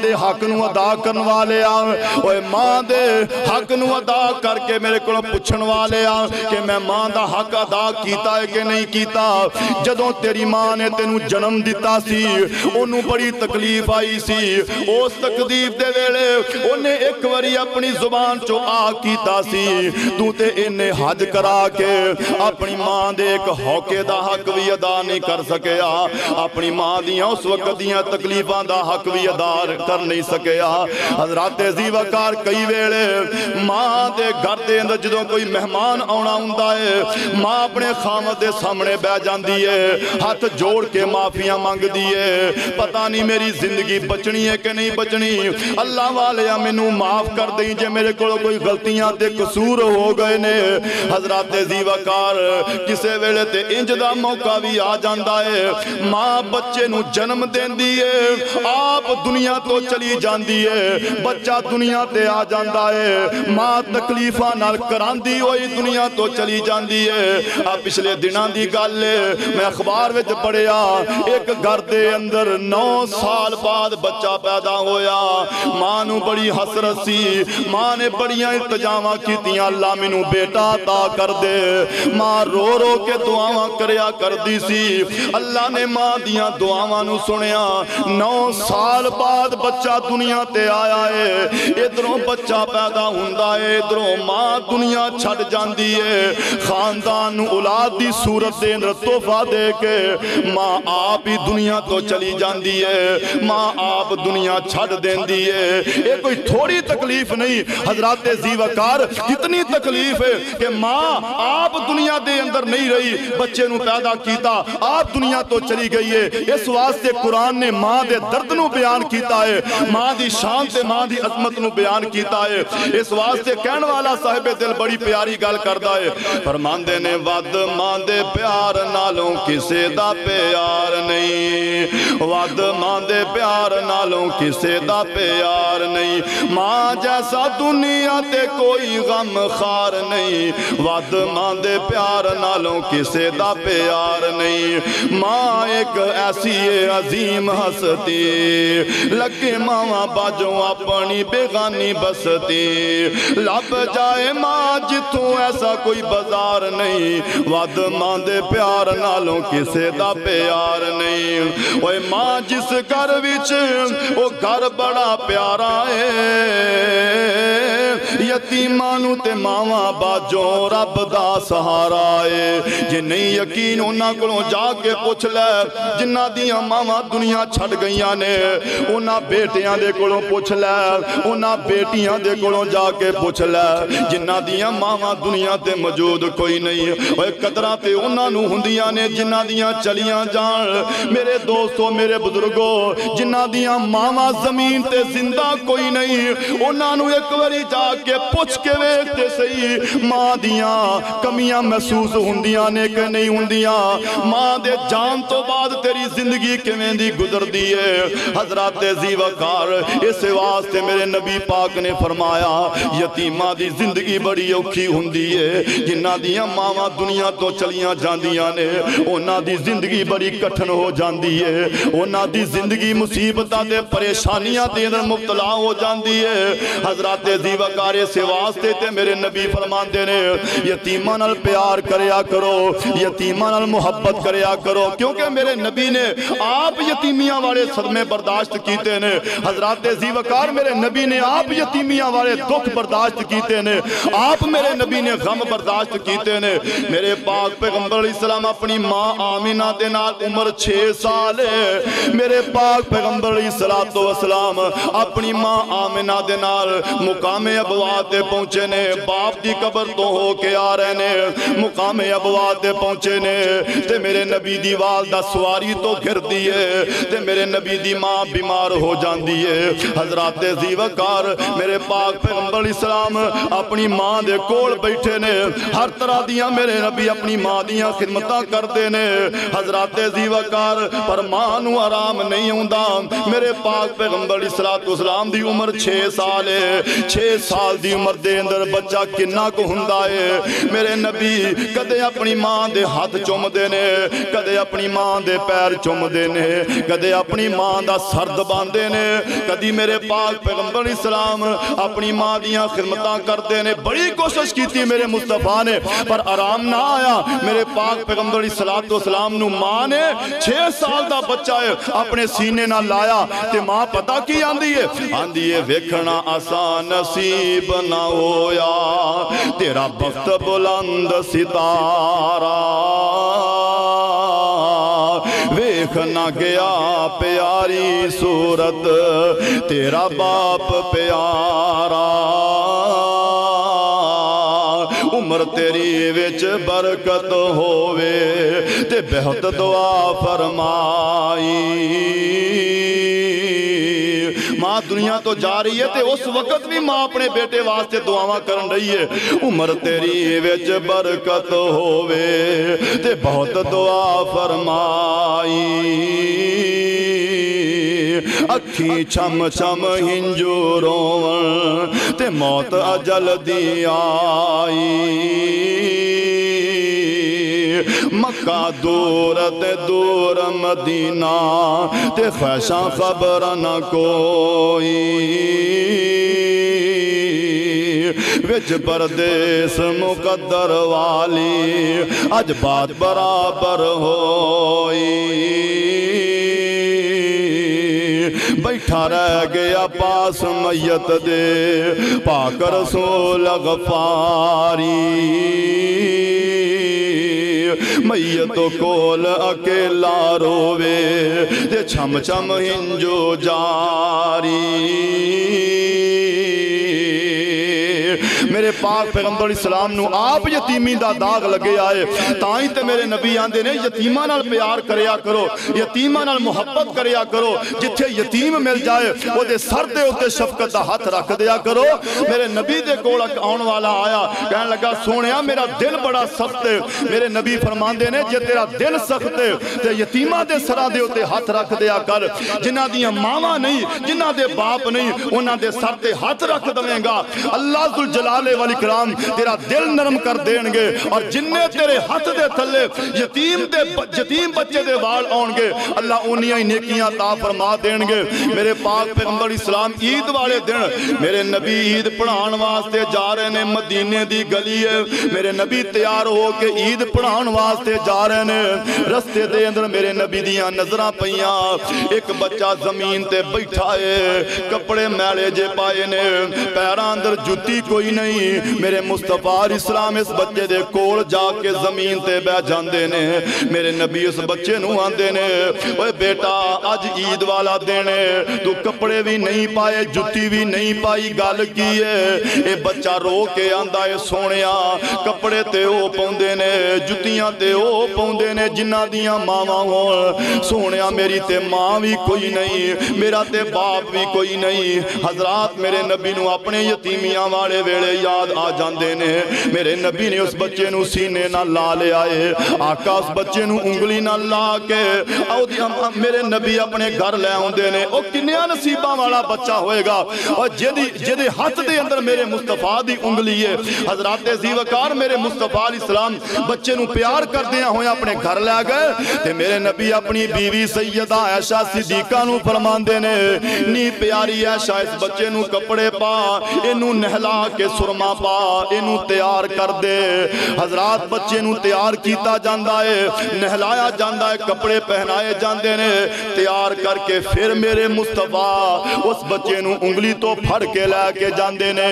دے حق نو ادا کرن والے آ، اوے ماں دے حق نو ادا کر کے میرے کو پوچھن والے آ کہ میں ماں دا حق ادا کیتا ہے کہ نہیں کیتا۔ جدوں تیری ماں نے تینوں جنم دیتا سی انہوں بڑی تکلیف آئی سی، اس تکلیف دے ویلے انہیں ایک وری اپنی زبان چو آ کیتا سی، تو تے انہیں حج کرا کے اپنی ماں دے ایک ہوکے دا حق بھی ادا نہیں کر سکیا، اپنی ماں دیاں اس وقت دیاں تکلیفاں دا حق بھی ادا کر نہیں سکیا۔ حضرات زیوکار کئی ویلے ماں دے گھر دے اندر جدوں کوئی مہمان آنا ہوندا ہے، ماں اپنے خامد دے سامنے بہ جاندی ہے، ہاتھ جوڑ کے معافیاں مانگ دیئے، پتہ نہیں میری زندگی بچنی ہے کہ نہیں بچنی، اللہ والے مینوں معاف کر دیں جے میرے کو کوئی غلطیاں تے قصور ہو گئے نے۔ حضرات زیوکار کسے ویلے تے انج دا موقع بھی آ جاندا ہے، ماں بچے نو جنم دیندی ہے، آپ دنیا تو چلی جاندی ہے، بچہ دنیا تے آ جاندا ہے، ماں تکلیفاں نال کراندی ہوئی دنیا تو چلی جاندی ہے۔ آپ پچھلے دنوں دی گل ہے، میں اخبار وچ پڑھیا ایک گھر دے اندر 9 سال بعد بچہ پیدا ہویا، ماں نو بڑی حسرت سی، ماں نے بڑیاں التجاواں کیتیاں اللہ مینوں بیٹا عطا کر دے، ماں رو رو کے دعاواں کریا کردی سی، اللہ نے ماں دیاں دعاواں نو سنیا۔ 9 سال بعد بچہ دنیا تے آیا ہے، ادھروں بچہ پیدا ہوندا ہے، ادھروں ماں دنیا چھڑ جاندی ہے، خاندان نو اولاد دی صورت دے اندر تحفہ دے کے ماں آپ ہی دنیا تو چلی جاندی ہے، ماں آپ دنیا چھڑ دیندی ہے۔ یہ کوئی تھوڑی تکلیف نہیں حضرات زیوکار، کتنی تکلیف ہے کہ ماں آپ دنیا دے اندر نہیں رہی، بچے نو پیدا کیتا آپ دنیا تو چلی گئی ہے۔ اس واسطے قرآن نے ماں دے درد نو بیان کیتا ہے، ماں دی شان تے ماں دی عظمت نو بیان کیتا ہے۔ اس واسطے کہن والا صاحب دل بڑی پیاری گل کردا ہے، فرماندے نے ود ماں دے پیار نالوں کسے دا پیار نہیں، ود ماں دے پیار نالوں کسے دا پیار نہیں، ماں جیسا دنیا تے کوئی غم خار نہیں، ود ماں دے پیار نالوں کسے دا پیار نہیں، ماں ایک ایسی عظیم عظیم ہستی لگے ماواں باجوں اپنی بیگانی بستی لب جائے ماں جتوں ایسا کوئی بازار نہیں ود ماں دے پیار نالوں کسے دا پیار نہیں اوے ماں جس گھر وچ او گھر بڑا پیارا ہے یتیمانوں تے ماواں باجوں رب دا سہارا ہے جے نہیں یقین انہاں کولوں جا کے پوچھ لے جنہاں دیاں ماواں دنیا چھڑ گئیاں نے انہاں بیٹیاں دے کولوں پوچھ لے انہاں بیٹیاں دے کولوں جا کے پوچھ لے جنہاں دیاں ماواں دنیا تے موجود کوئی نہیں اوے قدراں تے انہاں نوں ہوندیاں نے جنہاں دیاں چلیاں جان میرے دوستو میرے بزرگوں جنہاں دیاں ماواں زمین تے زندہ کوئی نہیں انہاں نوں ایک واری جا کے پوچھ کے ویکھتے صحیح ماں دیاں کمیاں محسوس ہوندیاں نے کہ نہیں ہوندیاں ماں دے جان تو بعد تیری زندگی کیویں دی گزردی ہے حضرات ذی وقار اس واسطے میرے نبی پاک نے فرمایا یتیماں دی زندگی بڑی اوکھی ہوندی ہے جنہاں دیاں ماواں دنیا تو چلیاں جاندیاں نے انہاں دی زندگی بڑی کٹھن ہو جاندی ہے انہاں دی زندگی مصیبتاں تے پریشانیاں دے اندر مبتلا ہو جاندی ہے حضرات ذی وقار اس واسطے تے میرے نبی فرماندے نے یتیماں نال پیار کریا کرو یتیماں نال محبت کریا کرو کیونکہ میرے نبی نے آپ یتیمیاں والے صدمے برداشت کیتے نے حضرات ذی وقار میرے نبی نے آپ یتیمیاں والے دکھ برداشت کیتے نے آپ میرے نبی نے غم برداشت کیتے نے میرے پاک پیغمبر علیہ السلام اپنی ماں آمینہ دے نال عمر 6 سال ہے میرے پاک پیغمبر علیہ السلام اپنی ماں آمینہ دے نال مقام ابوات پہنچے نے باپ دی قبر تو ہو کے آ رہے نے مقام ابوات پہنچے نے تے میرے نبی دی والدہ سواری تو گھر دیئے تے میرے نبی دی ماں بیمار ہو جان دیئے حضرات ذی وقار میرے پاک پیغمبر علیہ السلام اپنی ماں دے کول بیٹھے نے ہر طرح دیاں میرے نبی اپنی ماں دیاں خدمتاں کردے نے حضرات ذی وقار پر ماں نو آرام نہیں ہوندا میرے پاک پیغمبر علیہ السلام دی عمر 6 سال ہے 6 سال دی عمر دے اندر بچہ کنہ کو ہوندا ہے میرے نبی کدے اپنی ماں دے ہاتھ چوم دے نے کدے اپنی ماں دے پیر چوم دے نے کدے اپنی ماں دا سرد باندے نے کدی میرے پاک پیغمبر علیہ السلام اپنی ماں دیاں خدمتاں کردے نے بڑی کوشش کیتی میرے مصطفیٰ نے پر آرام نہ آیا میرے پاک پیغمبر علیہ السلام نو ماں نے 6 سال دا بچہ ہے اپنے سینے نہ لایا تے ماں پتہ کی آندی ہے ویکھنا آسان نصیب نہ ہویا تیرا بخت بلند ستارہ ویکھنا گیا پیاری صورت تیرا باپ پیارا عمر تیری وچ برکت ہووے تے بہت دعا فرمائی ماں دنیا تو جا رہی ہے تے اس وقت بھی ماں اپنے بیٹے واسطے دعاواں کرن رہی ہے عمر تیری وچ برکت ہووے تے بہت دعا فرمائی اکھی چھم چھم ہنجو رون تے موت اجل دی آئی مکہ دور تے دور مدینہ تے خیشاں خبر نہ کوئی وچ پردیس مقدر والی اج بات برابر ہوئی بیٹھا رہ گیا پاس میت دے پاک رسول غفاری میتو کول اکیلا روے تے چھم چھم ہنجو جاری میرے پاک پیغمبر علیہ السلام نو آپ یتیمی دا داغ لگے آئے تائیں تے میرے نبی آندے نے یتیمہ نال پیار کریا کرو یتیمہ نال محبت کریا کرو جتھے یتیم مل جائے وہ دے سر دے ہوتے شفقت دا ہاتھ رکھ دیا کرو میرے نبی دے کولک آن والا آیا کہنے لگا سونیا میرا دل بڑا سخت ہے میرے نبی فرماندے نے جے تیرا دل سخت ہے تے یتیمہ دے سرہ دے ہوتے ہاتھ رکھ دیا کر جنہ دیاں ماما نہیں جنہ دے باپ نہیں انہ دے سر دے ہاتھ رکھ دویں گا اللہ ذوالجلال جلالے والاکرام تیرا دل نرم کر دین گے، اور جننے تیرے ہاتھ دے تھلے یتیم بچے دے وال آن گے اللہ انہی نیکیاں عطا فرما دین گے۔ میرے پاک پیغمبر اسلام عید والے دن میرے نبی عید پڑھان واسطے جا رہے نے، مدینے دی گلی ہے، میرے نبی تیار ہو کے عید پڑھان واسطے جا رہے نے، رستے دے اندر میرے نبی دیاں نظراں پیاں، ایک بچہ زمین تے بیٹھا ہے، کپڑے میلے جے پائے نے، پیراں اندر جُتی کوئی نہیں، میرے مصطفیٰ اسلام اس بچے دے کول جا کے زمین تے بہ جاندے نے، میرے نبی اس بچے نو آندے نے، اوے بیٹا آج عید والا دن ہے، تو کپڑے بھی نہیں پائے، جُتی بھی نہیں پائی، گل کی ہے، اے بچہ رو کے آندہ ہے سونیا، کپڑے تے او پوندے نے، جُتیاں تے او پوندے نے، جنہ دیاں ماواں ہون، سونیا میری تے ماں بھی کوئی نہیں، میرا تے باپ بھی کوئی نہیں۔ حضرات میرے نبی نو اپنے یتیمیاں والے ویلے یاد آ جاندے نے، میرے نبی نے اس بچے نو سینے نہ لا لے آئے، آقا اس بچے نو انگلی نہ لا کے میرے نبی اپنے گھر لے آندے نے، او کنیاں نصیباں والا بچہ ہوئے گا، اور جدے ہاتھ دے اندر میرے مصطفیٰ دی انگلی ہے۔ حضرات زیوکار میرے مصطفیٰ علیہ السلام بچے نو پیار کر دیا ہوئے اپنے گھر لے گئے، تے میرے نبی اپنی بیوی سیدہ عائشہ صدیقہ نو فرمان دینے، نی پیاری عائشہ اس بچے نو کپڑے پا، انو نہلا کے سرما پا، انو تیار کر دے۔ حضرات بچے نو تیار کیتا جاندہ ہے، نہلایا جاندہ ہے، کپڑے پہنائے جاندے نے، تیار کر کے پھر میرے مصطفیٰ اس بچے نو انگلی تو پھڑ کے لے کے جاندے نے،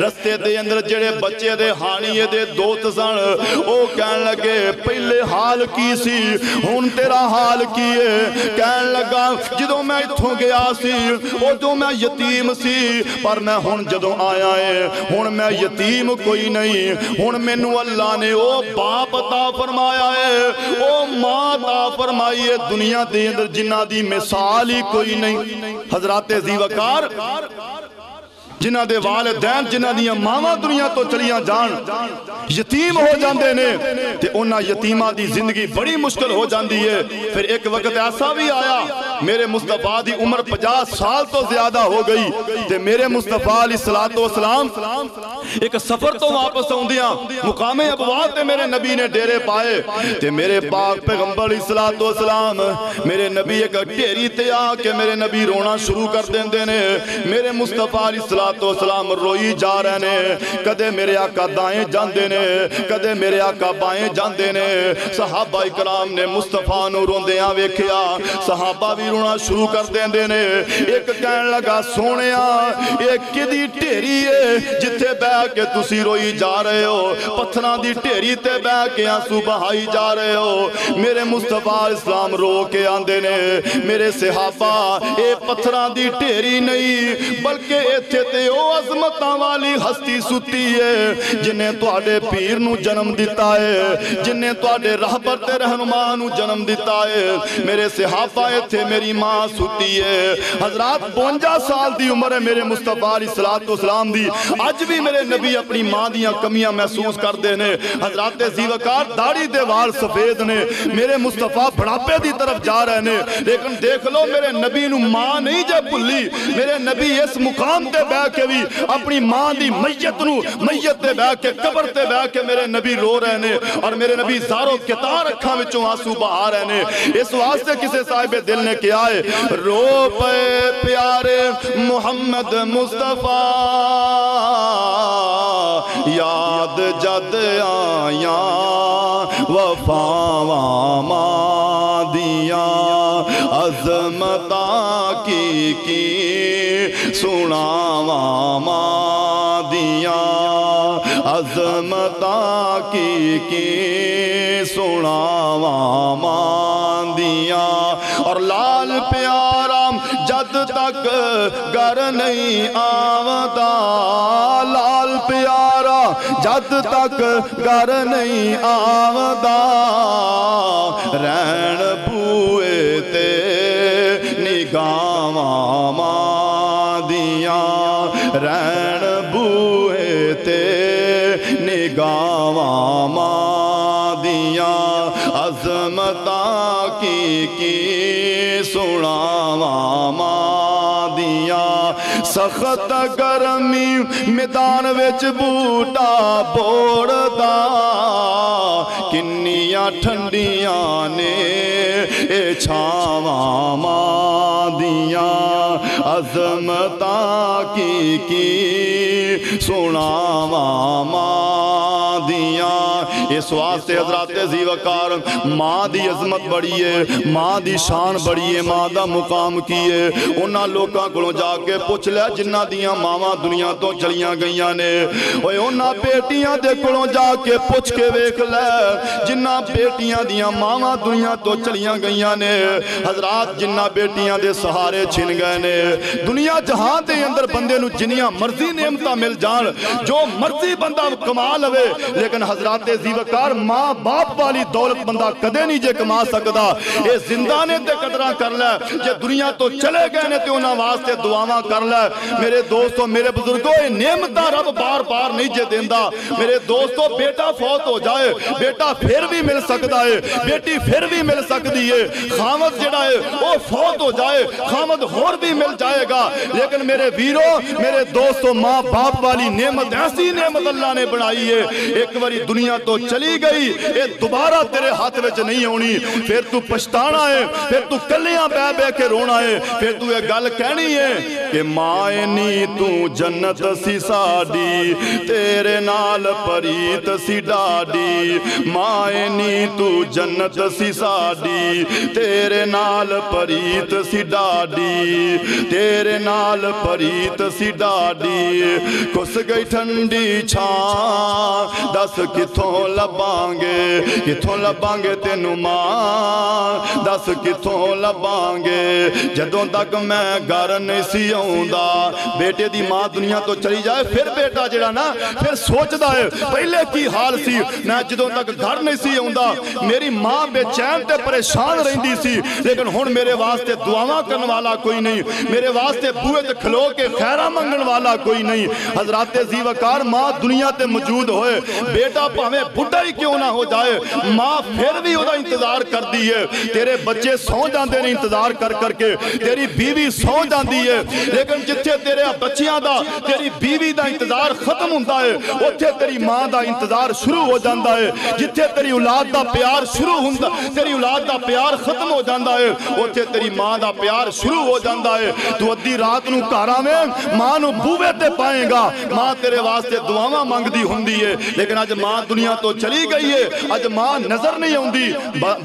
رستے دے اندر جڑے بچے دے ہانیے دے دوست سن، او کہن لگے پہلے حال کی سی ہن تیرا حال کیے، کہن لگا جدوں میں اتھوں گیا سی او جو میں یتیم سی، پر میں ہن جدوں آیا ہے ہن میں یتیم کوئی نہیں، ہن مینوں اللہ نے او باپ عطا فرمایا ہے، او ماں عطا فرمائی ہے، دنیا دے اندر جنہ دی مثال ہی کوئی نہیں۔ حضرات زیوکار جنہ دے والدین جنہ دیاں ماما دنیا تو چلیاں جان یتیم ہو جاندے نے، تے انہاں یتیمہ دی زندگی بڑی مشکل ہو جاندی ہے۔ پھر ایک وقت ایسا بھی آیا میرے مصطفیٰ دی عمر 50 سال تو زیادہ ہو گئی، تے میرے مصطفیٰ علیہ السلام ایک سفر تو واپس ہوندیاں مقام ابواب تے میرے نبی نے ڈیرے پائے، تے میرے پاک پیغمبر علیہ السلام میرے نبی ایک ڈیری تے آ کے میرے نبی رونا شروع کر دیندے نے، میرے مصطفیٰ علیہ السلام روئی جا رہے نے، کدے میرے آقا دائیں جاندے نے، کدے میرے آقا بائیں جاندے نے، صحابہ اکرام نے مصطفیٰ نو روندیاں ویکھیا، صحابہ بھی رونا شروع کر دیندے نے، ایک کہن لگا سونیا ایک کدی ڈیری ہے جتھے بہ کے تسی روئی جا رہے ہو، پتھراں دی ڈیری تے بہ کے آنسو بہائی جا رہے ہو۔ میرے مصطفیٰ اسلام رو کے آندے نے، میرے صحابہ اے پتھراں دی ڈیری نہیں بلکہ ایتھے تے او عظمتاں والی ہستی ستی ہے جنہیں تواڈے پیر نو جنم دیتا ہے، جنہیں تواڈے رہبر تے رہنما نو جنم دیتا ہے۔ میرے صحابہ ایتھے میری ماں ستی ہے۔ حضرات 52 سال دی عمر ہے میرے مصطفیٰ علیہ السلام دی، آج بھی میرے نبی اپنی ماں دیاں کمیاں محسوس کر دینے۔ حضرات زیوکار داڑھی دے وال سفید نے، میرے مصطفیٰ بڑھاپے دی طرف جا رہے نے، لیکن دیکھ لو میرے نبی نو ماں نہیں جے بھلی، میرے نبی اس مقام تے بہ کے بھی اپنی ماں دی میت تے بہ کے قبر تے بہ کے میرے نبی رو رہے نے، اور میرے نبی زارو کتار اکھاں وچوں آنسو بہا رہے نے۔ اس واسطے کسے صاحب دل نے کیا ہے، رو پے پیارے محمد مصطفیٰ یاد جد آیاں وفاواں مادیاں عظمتاں کی سناواں مادیاں عظمتاں کی سناواں مادیاں، اور لال پیارا جد تک گر نہیں آودا، لال پیارا جد تک گر نہیں آودا، رین بوئے تے نگاواں مادیاں، رین بوئے تے نگاواں مادیاں عظمتاں کی سناواں مادیاں، سخت گرمی میدان وچ بوٹا بوڑدا کنیاں ٹھنڈیاں نے اے چھاواں ماں دیاں عظمتاں کی سناواں ماں دیاں۔ اس واسطے حضرات ذی وقار ماں دی عظمت بڑی ہے، ماں دی شان بڑی ہے، ماں دا مقام کی ہے۔ انہاں لوکاں کولوں جا کے پوچھ لے جنہاں دیاں ماواں دنیا تو چلیاں گئیاں نے، اوے انہاں بیٹیاں دے کولوں جا کے پوچھ کے ویکھ لے جنہاں بیٹیاں دیاں ماواں دنیا تو چلیاں گئیاں نے۔ حضرات جنہاں بیٹیاں دے سہارے چھن گئے نے، دنیا جہاں دے اندر بندے نو جنیاں مرضی نعمتاں مل جان، جو مرضی بندہ کما لوے، لیکن حضرات ذی وقار ماں باپ والی دولت بندہ کدے نہیں جے کما سکدا۔ اے زندہ نے تے قدرہ کر لے، جے دنیا تو چلے گئے نے تے انہاں واسطے دعاواں کر لے۔ میرے دوستو میرے بزرگوں اے نعمتاں رب بار بار نہیں جے دیندا۔ میرے دوستو بیٹا فوت ہو جائے بیٹا پھر بھی مل سکدا ہے، بیٹی پھر بھی مل سکتی ہے، خامد جڑا ہے وہ فوت ہو جائے خامد اور بھی مل جائے گا، لیکن میرے ویرو میرے دوستو ماں باپ والی نعمت ایسی نعمت اللہ نے بنائی ہے، ایک باری دنیا تو چلی گئی اے دوبارہ تیرے ہاتھ وچ نہیں ہونی، پھر تو پچھتانا ہے، پھر تو کلیاں بے بے کے رونا ہے، پھر تو یہ گل کہنی ہے کہ ماں نی تو جنت سی ساڈی تیرے نال پریت سی ڈاڈی، ماں نی تو جنت سی ساڈی تیرے نال پریت سی ڈاڈی، تیرے نال پریت سی ڈاڈی، کس گئی ٹھنڈی چھاں دس کتھوں لباں گے تینو ماں، دس کتھوں لباں گے جدوں تک میں گھر نہیں سی آوندا۔ بیٹے دی ماں دنیا تو چلی جائے پھر بیٹا جڑا نا پھر سوچدا ہے پہلے کی حال سی، میں جدوں تک گھر نہیں سی آوندا میری ماں بے چین تے پریشان رہندی سی، لیکن ہن میرے واسطے دعاواں کرن والا کوئی نہیں، میرے واسطے بوئے تے کھلو کے خیراں منگن والا کوئی نہیں۔ حضرات ذی وقار ماں دنیا تے موجود ہوئے بیٹا پاویں بڈھا ہی کیوں نہ ہو جائے ماں پھر بھی وہ انتظار کر دی ہے، تیرے بچے سو جاندے نے انتظار کر کر کے، تیری بیوی سو جاندی ہے، لیکن جتھے تیرے بچیاں دا تیری بیوی دا انتظار ختم ہوندہ ہے اتھے تیری ماں دا انتظار شروع ہو جاندہ ہے، جتھے تیری اولاد دا پیار شروع ہوندہ تیری اولاد دا پیار ختم ہو جاندہ ہے اتھے تیری ماں دا پیار شروع ہو جاندہ ہے۔ تو ادھی رات نو کارا میں ماں نو بوے تے پائیں گا، ماں تیرے واسطے دعاواں مانگ دی ہوندی ہے، لیکن آج ماں دنیا تو چلی گئی ہے، آج ماں نظر نہیں ہوندی،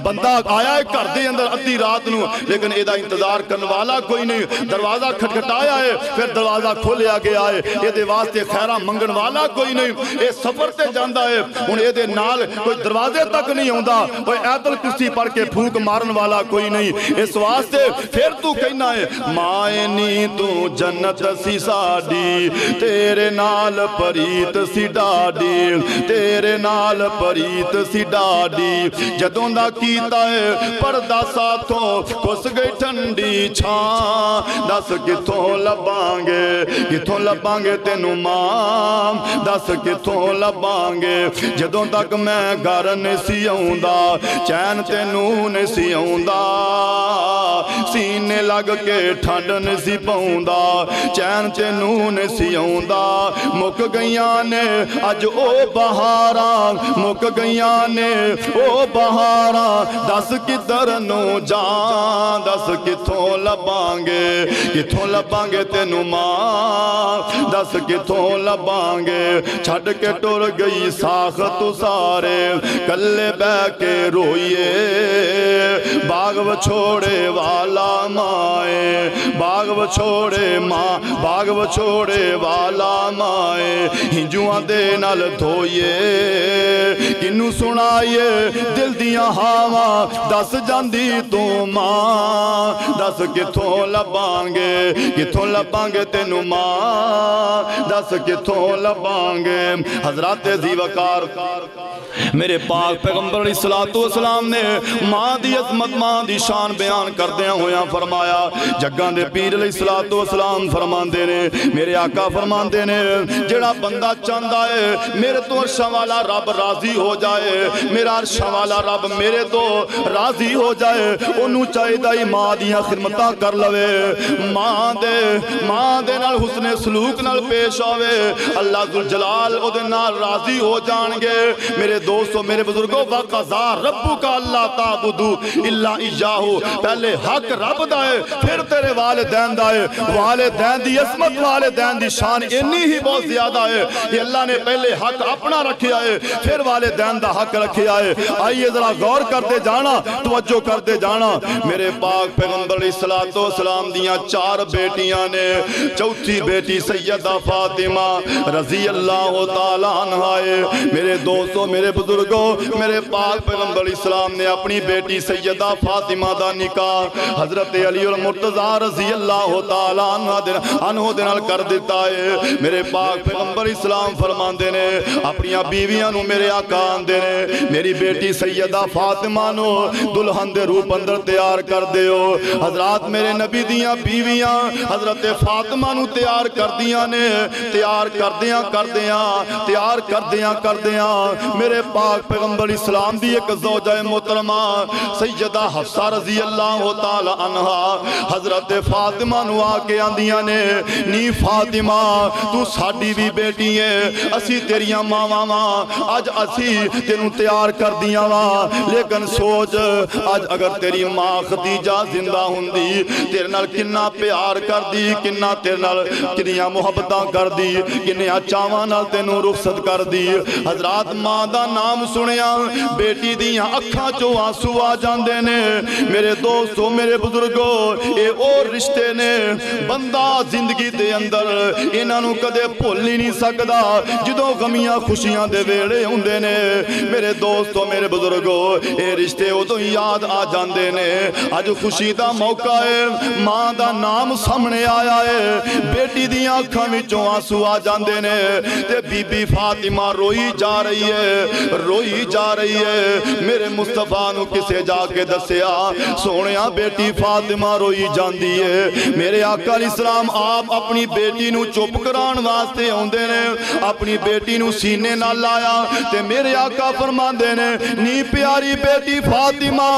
بندہ آیا ہے گھر دے اندر ادھی رات نو لیکن ایدہ انتظار کرنے والا کوئی نہیں، دروازہ کھٹکھٹایا ہے پھر دروازہ کھولیا گیا ہے، ایدے واسطے خیرہ منگن والا کوئی نہیں، اے سفر تے جاندہ ہے ان ایدے نال کوئی دروازے تک نہیں ہوندہ، کوئی ایت الکرسی پڑھ کے پھونک مارن والا کوئی نہیں، اس واسطے پھر تو کہنا ہے ماں نی تو جنت سی ساڈی تیرے نال پریت سی ڈاڈی، تیرے نال پریت سی ڈاڈی، جدوں دا کیتا ہے پردہ ساتھوں کس گئی ٹھنڈی چھاں، دس کتھوں لباں گے تینو ماں، دس کتھوں لباں گے جدوں تک میں گھر نہیں سی آوندا، چین تینو نہیں سی آوندا، سینے لگ کے ٹھنڈ نہیں سی پاوندا، چین تینو نہیں سی آوندا، مک گئیاں نے اج او بہاراں، مک گئیاں نے او بہاراں، دس کدھر نو جان، دس کتھوں لباں گے تینو ماں، دس کتھوں لباں گے چھڑ کے ٹر گئی ساخت سارے کلے بے کے روئیے، باغ وچھوڑے والا مائے، باغ وچھوڑے والا مائے، ہنجوਆਂ دے نال دھوئیے، کنو سنائیے دل دیاں ہاواں دس جاندی تو ماں، دس کتھوں لباں گے تینو ماں، دس کتھوں لباں گے۔ حضرات ذی وقار میرے پاک پیغمبر علیہ السلام نے ماں دی عظمت ماں دی شان بیان کردیاں ہویاں فرمایا، جگاں دے پیر علیہ السلام فرماندے نے، میرے آقا فرماندے نے جڑا بندہ چاندہ ہے میرے تو عرشہ والا رب راضی ہو جائے، میرا عرشہ والا رب میرے تو راضی ہو جائے، انہوں چاہے دائی ماں دیاں خدمتاں کر لوے، ماں دے ماں دے نال حسن سلوک نال پیش آوے اللہ ذوالجلال او دے نال راضی ہو جان گے میرے دوستو میرے بزرگوں وَقَضَى رَبُّكَ أَلَّا تَعْبُدُوا إِلَّا إِيَّاهُ پہلے حق رب دا ہے پھر تیرے والدین دا ہے والدین دی عظمت والدین دی شان انی ہی بہت زیادہ ہے یہ اللہ نے پہلے حق اپنا رکھیا ہے پھر والدین دا حق رکھیا ہے آئیے ذرا غور کرتے جانا توجہ کرتے جانا میرے پاک پیغمبر علیہ السلام دیاں 4 بیٹیاں نے چوتھی بیٹی سیدہ فاطمہ رضی اللہ تعالیٰ عنہ ہے میرے دوستوں میرے بزرگوں میرے پاک پیغمبر علیہ السلام نے اپنی بیٹی سیدہ فاطمہ دا نکاح حضرت علی المرتضیٰ رضی اللہ تعالیٰ عنہ دنال کر دیتا ہے میرے پاک پیغمبر اسلام فرمان نے اپنی بیویاں نو میرے آقا آندے نے میری بیٹی سیدہ فاطمہ نو دلہن دے روپ اندر تیار کر دیو حضرات میرے نبی دیاں بیویاں حضرت فاطمہ نو تیار کر دیاں نے تیار کر دیاں میرے پاک پیغمبر اسلام دی ایک زوجہ محترمہ سیدہ حفصہ رضی اللہ تعالی عنہ حضرت فاطمہ نو آکے آندیاں نے نی فاطمہ تو ساڑی بھی بیٹی ہے اسی تیریاں ماں آج اسی تینوں تیار کر دیاں لیکن سوچ آج اگر تیری ماں خدیجہ زندہ ہوندی تیرے نال کننا پیار کر دی کننا تیرے نال کنیاں محبتاں کر دی کنیاں چاواں نال تینوں رخصت کر دی حضرات ماں دا نام سنیا بیٹی دیاں اکھاں چو آنسو آ جاندے نے میرے دوستو میرے بزرگو اے اور رشتے نے بندہ زندگی دے اندر انہاں کدے بھول ہی نہیں سکدا جدوں غمیاں خوشیاں دے ویڑے ہوندے نے میرے دوستو میرے بزرگو اے رشتے ادوں یاد آ جاندے نے اج خوشی دا موقع ہے ماں دا نام سامنے آیا ہے بیٹی دیاں اکھاں وچوں آنسو آ جاندے نے تے بی بی فاطمہ روئی جا رہی ہے میرے مصطفیٰ نو کسے جا کے دسیا سونیا بیٹی فاطمہ روئی جاندی ہے میرے آقا علیہ السلام آپ اپنی بیٹی نو چپ کران واسطے ہوندے نے اپنی بیٹی نو سینے نہ لایا تے میرے آقا فرماندے نے نی پیاری بیٹی فاطمہ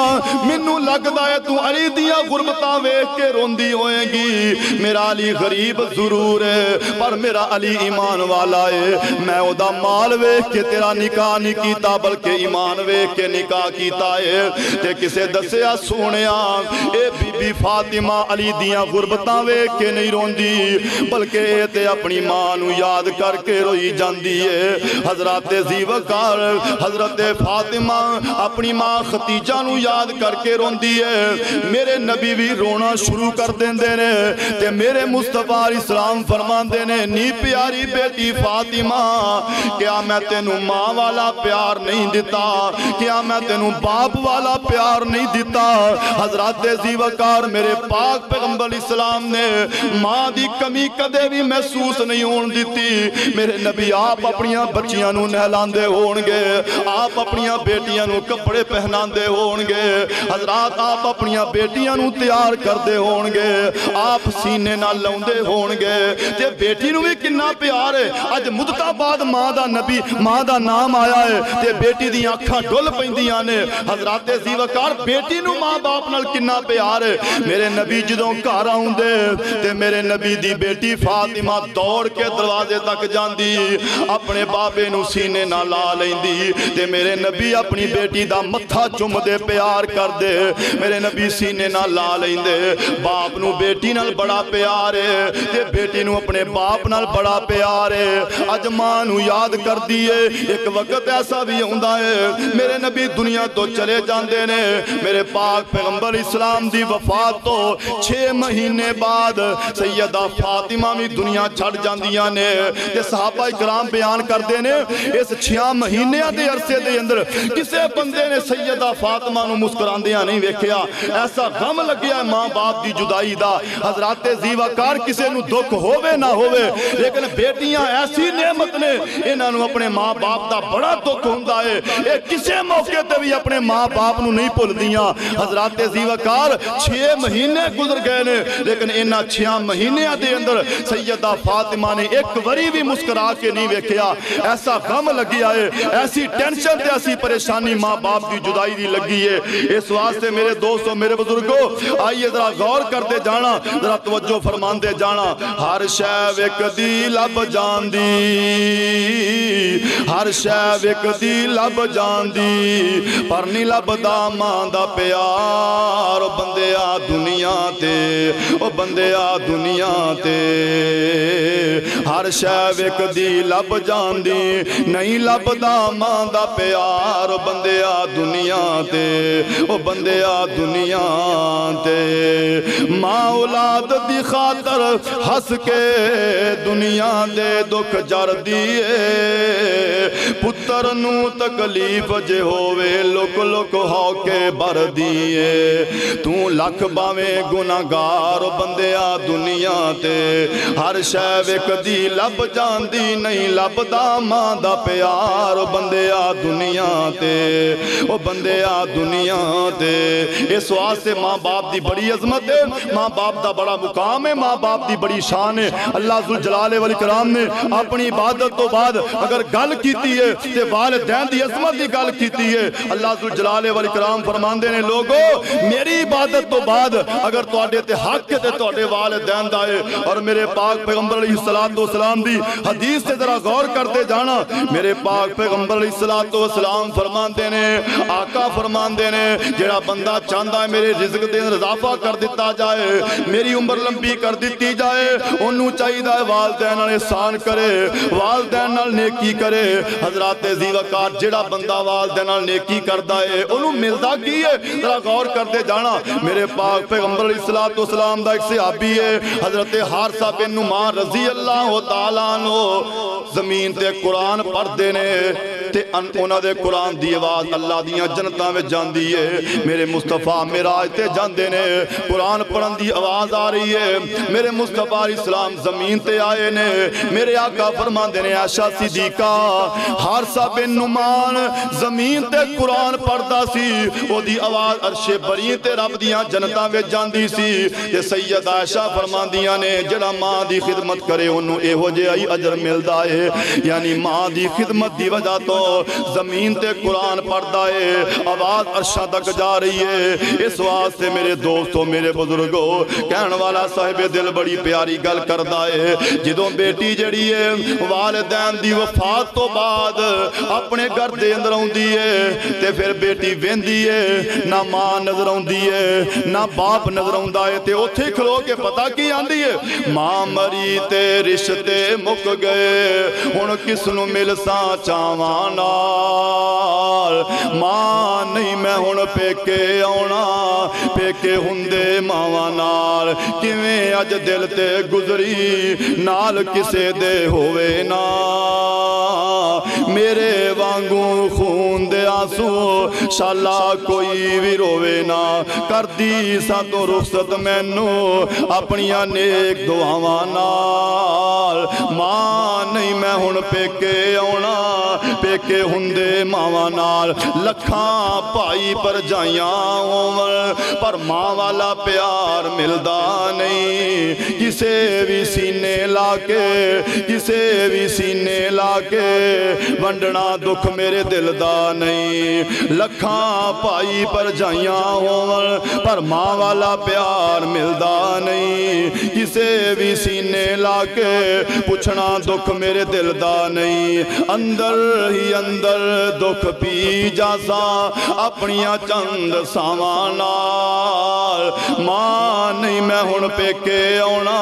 منو لگدا ہے تو علی دیاں غربتاں ویکھ کے روندی ہوئے گی میرا علی غریب ضرور ہے پر میرا علی ایمان والا ہے میں او دا مال ویکھ کے تیرا نکاح نہیں کیتا بلکہ ایمان ویکھ کے نکاح کیتا ہے تے کسے دسیا سونیا اے بی بی فاطمہ علی دیاں غربتاں ویکھ کے نہیں روندی بلکہ اے تے اپنی ماں نو یاد کر کے روئی جاندی ہے حضرت زیوکار حضرت فاطمہ اپنی ماں خدیجہ نو یاد کر کے روندی ہے میرے نبی بھی رونا شروع کر دیندے نے تے میرے مصطفیٰ علیہ السلام فرماندے نے نی پیاری بیٹی فاطمہ کیا میں تینوں ماں والا پیار نہیں دیتا کیا میں تینوں باپ والا پیار نہیں دیتا حضرت زیوکار میرے پاک پیغمبر علیہ السلام نے ماں دی کمی کدے بھی محسوس نہیں ہون دیتی میرے نبی آپ اپنیاں بچیاں نو نہلاندے ہونگے آپ اپنیاں بیٹیاں نو کپڑے پہناندے ہونگے حضرات آپ اپنیاں بیٹیاں نو تیار کردے ہونگے آپ سینے نہ لوندے ہونگے تے بیٹی نو بھی کننا پیار ہے اج مدتہ بعد ماں دا نبی ماں دا نام آیا ہے تے بیٹی دی آنکھاں ڈول پیندیاں نے حضرات زیوکار بیٹی نو ماں باپ نال کننا پیار ہے میرے نبی جدوں گھر آوندے تے میرے نبی دی بیٹی فاطمہ دوڑ کے دروازے تک جاندی اپنے بابے نو سینے نہ لا لیندی تے میرے نبی اپنی بیٹی دا متھا چم دے پیار کر دے میرے نبی سینے نہ لا لیندے باپ نو بیٹی نال بڑا پیار ہے تے بیٹی نو اپنے باپ نال بڑا پیار ہے اج ماں نو یاد کر دیئے ایک وقت ایسا بھی ہوندا ہے میرے نبی دنیا تو چلے جاندے نے میرے پاک پیغمبر اسلام دی وفات تو 6 مہینے بعد سیدہ فاطمہ بھی دنیا چھڑ جاندیاں نے تے صحابہ اکرام بیان کر دینے اس 6 مہینے دے عرصے دے اندر کسے بندے نے سیدہ فاطمہ نو مسکراندیاں نہیں ویکھیا ایسا غم لگیا ہے ماں باپ دی جدائی دا حضرات زیوکار کسے نو دکھ ہووے نہ ہووے لیکن بیٹیاں ایسی نعمت نے انہاں نو اپنے ماں باپ دا بڑا دکھ ہوندا ہے اے کسے موقع تے بھی اپنے ماں باپ نو نہیں بھول دیاں حضرات زیوکار 6 مہینے گزر گئے نے لیکن انہاں 6 مہینے دے اندر سیدہ فاطمہ نے ایک وری بھی مسکرا کے نہیں ویکھیا ایسا غم لگیا ہے ایسی ٹینشن تے ایسی پریشانی ماں باپ دی جدائی دی لگی ہے اس واسطے میرے دوستو میرے بزرگوں آئیے ذرا غور کرتے جانا ذرا توجہ توجہ فرماندے جانا ہر شے وکدی لب جاندی ہر شے وکدی لب جاندی پر نہیں لبدا ماں دا پیار او بندیا دنیا تے او بندیا دنیا تے ہر شے وکدی لب جاندی نہیں لبدا ماں دا پیار او بندیا دنیا تے او بندیا دنیا تے ماں اولاد دی خاطر ہس کے دنیا دے دکھ جر دیے پتر نو تکلیف جے ہووے لک لک ہو کے بر دیے تو لکھ باویں گناہگار بندیا دنیا تے ہر شے وکدی لب جاندی نہیں لبدا ماں دا پیار بندیا دنیا تے او بندیا دنیا تے اس واسطے ماں باپ دی بڑی عظمت ہے ماں باپ دا بڑا مقام ہے ماں باپ دی بڑی شان ہے اللہ ذوالجلال والاکرام نے اپنی عبادت تو بعد اگر گل کیتی ہے تے والدین دی عظمت دی گل کیتی ہے اللہ ذوالجلال والاکرام فرماندے نے لوگو میری عبادت تو بعد اگر تواڈے تے حق تے تواڈے والدین دا ہے اور میرے پاک پیغمبر علیہ السلام دی حدیث سے ذرا غور کرتے جانا میرے پاک پیغمبر علیہ السلام فرماندے نے آقا فرماندے نے جڑا بندہ چاہتا ہے میرے رزق دے اضافہ کر دیتا جائے میری عمر لمبی کر دیتی جائے انہوں چاہیے والدین نال احسان کرے والدین نال نیکی کرے حضرات زیوکار جڑا بندہ والدین نال نیکی کردا ہے انہوں ملدا کی ہے ذرا غور کرتے جانا میرے پاک پیغمبر علیہ السلام دا ایک صحابی ہے حضرت حارثہ بن نعمان رضی اللہ تعالیٰ عنہ زمین تے قرآن پڑھ دینے تے انہوں دے قرآن دی آواز اللہ دیاں جنتاں میں جان دیئے میرے مصطفیٰ معراج تے جان دینے قرآن پڑھن دی آواز آ رہی ہے میرے مصطفیٰ علیہ السلام زمین تے آئے نے میرے آقا فرمان دینے عائشہ صدیقہ حارثہ بن نعمان زمین تے قرآن پڑھدا سی وہ دی آواز عرش بری تے رب دیاں جنتاں میں جان دی سی تے سید عائشہ فرمان دیاں نے جڑا ماں دی خدمت کرے انہوں اے ہو جے آئی عجر ملدا ہے یعنی ماں دی خدمت دی وجہ تو زمین تے قرآن پڑھدا ہے آواز عرشاں تک جا رہی ہے اس واسطے میرے دوستو میرے بزرگو کہن والا صاحب دل بڑی پیاری گل کردا ہے جدوں بیٹی جڑی ہے والدین دی وفات تو بعد اپنے گھر دے اندر آوندی ہے تے پھر بیٹی ویندی ہے نہ ماں نظر آوندی ہے نہ باپ نظر آوندا ہے تے اوتھے کھلو کے پتہ کی آندی ہے ماں مری تے رشتے مک گئے ہن کس نو مل سا چاواں نال ماں نہیں میں ہن پیکے آونا پیکے ہوندے ماواں نال کیویں اج دل تے گزری نال کسے دے ہوئے نا میرے وانگوں خون دے آنسو شالا کوئی بھی روے نا کر دی سا تو رخصت مینو اپنیاں نیک دعاواں نال ماں نہیں میں ہن پیکے آونا پیکے ہوندے ماواں نال لکھاں پائی پر جائیاں ہون پر ماں والا پیار ملدا نہیں کسے بھی سینے لا کے کسے بھی سینے لا کے ونڈنا دکھ میرے دل دا نہیں لکھاں پائی پر جائیاں ہون پر ماں والا پیار ملدا نہیں کسے بھی سینے لا کے پوچھنا دکھ میرے دل دا نہیں اندر ہی اندر دکھ پی جاسا اپنیاں چند ساواں نال ماں نہیں میں ہن پیکے آونا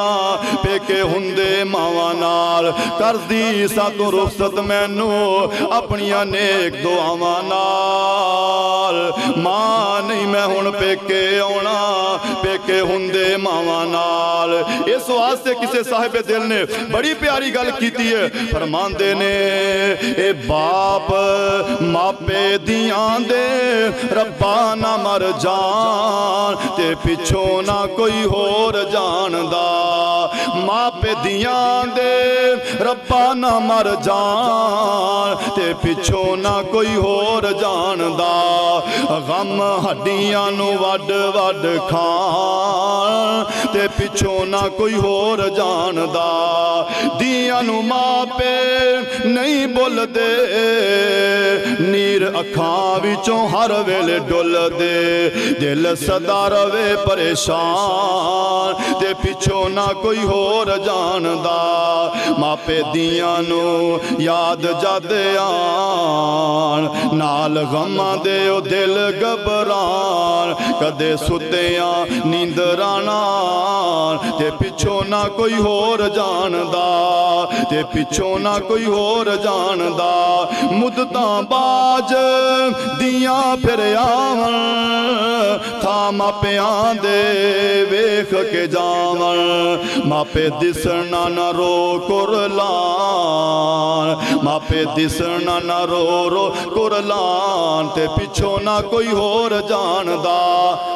پیکے ہوندے ماواں نال کر دی سا تو رخصت مینو اپنیاں نیک دعاواں نال ماں نہیں میں ہن پیکے آونا پیکے ہوندے ماواں نال اس واسطے کسے صاحب دل نے بڑی پیاری گل کیتی ہے فرماندے نے اے باپ ماپے دیاں دے ربا نہ مر جان تے پچھو نہ کوئی ہور جان دا ماپے دیاں دے ربا نہ مر جان تے پچھو نہ کوئی ہور جان دا غم ہڈیاں نو وڈ وڈ کھان تے پچھوں نہ کوئی ہور جاندا دیاں نو ماں پے نہیں بول دے نیر اکھاں وچوں ہر ویلے ڈول دے دل صدا روے پریشان تے پچھوں نہ کوئی ہور جاندا ماں پے دیاں نو یاد جد آن نال غماں دے او دل گھبران کدے ستیاں نیندرانان تے پچھوں نہ کوئی ہور جاندا تے پچھوں نہ کوئی ہور جاندا مدتاں باج دیاں پھر آون تھا ماپیاں دے ویکھ کے جاون ماپے دسنا نہ رو قرلان ماپے دسنا نہ رو قرلان تے پچھوں نہ کوئی ہور جاندا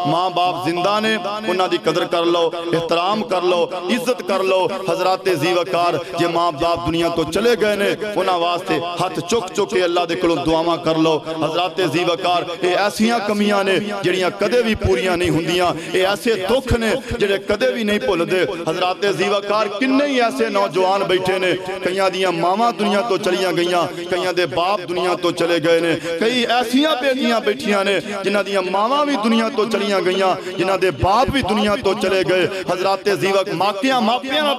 ماں باپ زندہ نے انہاں دی قدر کر لو احترام کر لو عزت کر لو حضرات زیوکار جے ماں باپ دنیا تو چلے گئے نے انہاں واسطے ہاتھ چک چک کے اللہ دے کولوں دعاواں کر لو حضرات زیوکار اے ایسیاں کمیاں نے جڑیاں کدے بھی پوریاں نہیں ہوندیاں اے ایسے دکھ نے جڑے کدے بھی نہیں بھول دے حضرات زیوکار کنے ہی ایسے نوجوان بیٹھے نے کئیاں دیاں ماواں دنیا تو چلیاں گئیاں کئیاں دے باپ دنیا تو چلے گئے نے کئی ایسیاں بیٹیاں بیٹھیاں نے جنہاں دیاں ماواں بھی دنیا تو چلیاں گئیاں جنہاں دے باپ بھی دنیا تو چلے گئے حضرات زیوک ماپیاں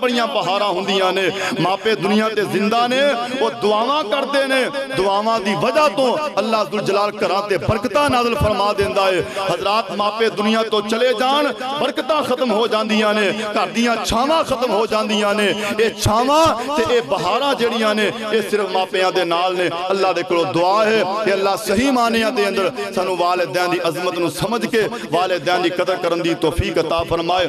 بڑیاں پہاراں ہوندیاں نے ماپے دنیا تے زندہ نے وہ دعاواں کرتے نے دعاواں دی وجہ تو اللہ ذوالجلال کراتے برکتاں نازل فرما دیندا ہے حضرات ماپے دنیا تو چلے جان برکتاں ختم ہو جاندیاں نے گھر دیاں چھاواں ختم ہو جاندیاں نے اے چھاواں تے اے بہاراں جڑیاں نے اے صرف ماپیاں دے نال نے اللہ دے کولوں دعا ہے کہ اللہ صحیح معنیاں دے اندر سانو والدین دی عظمت نو سمجھ کے والدین دی قدر کرن دی توفیق عطا فرمائے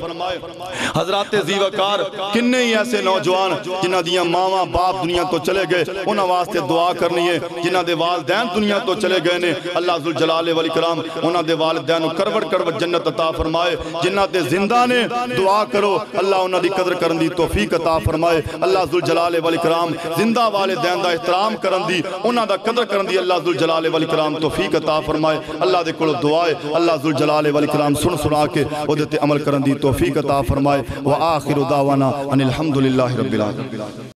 حضرات زیوکار کنے ہی ایسے نوجوان جنہاں دیاں ماواں باپ دنیا تو چلے گئے انہاں واسطے دعا کرنی ہے جنہاں دے والدین دنیا تو چلے گئے نے اللہ ذوالجلال والاکرام انہاں دے والدین نو کروڑ کروڑ جنت عطا فرمائے جنہاں تے زندہ نے دعا کرو اللہ انہاں دی قدر کرن دی توفیق عطا فرمائے اللہ ذوالجلال والاکرام زندہ والدین دا احترام کرن دی انہاں دا قدر کرن دی اللہ ذوالجلال والاکرام توفیق عطا فرمائے اللہ دے کولوں دعا ہے اللہ ذوالجلال والاکرام سنا کے اودے تے عمل کرن دی توفیق عطا فرمائے وآخر دعوانا ان الحمدللہ رب العالمین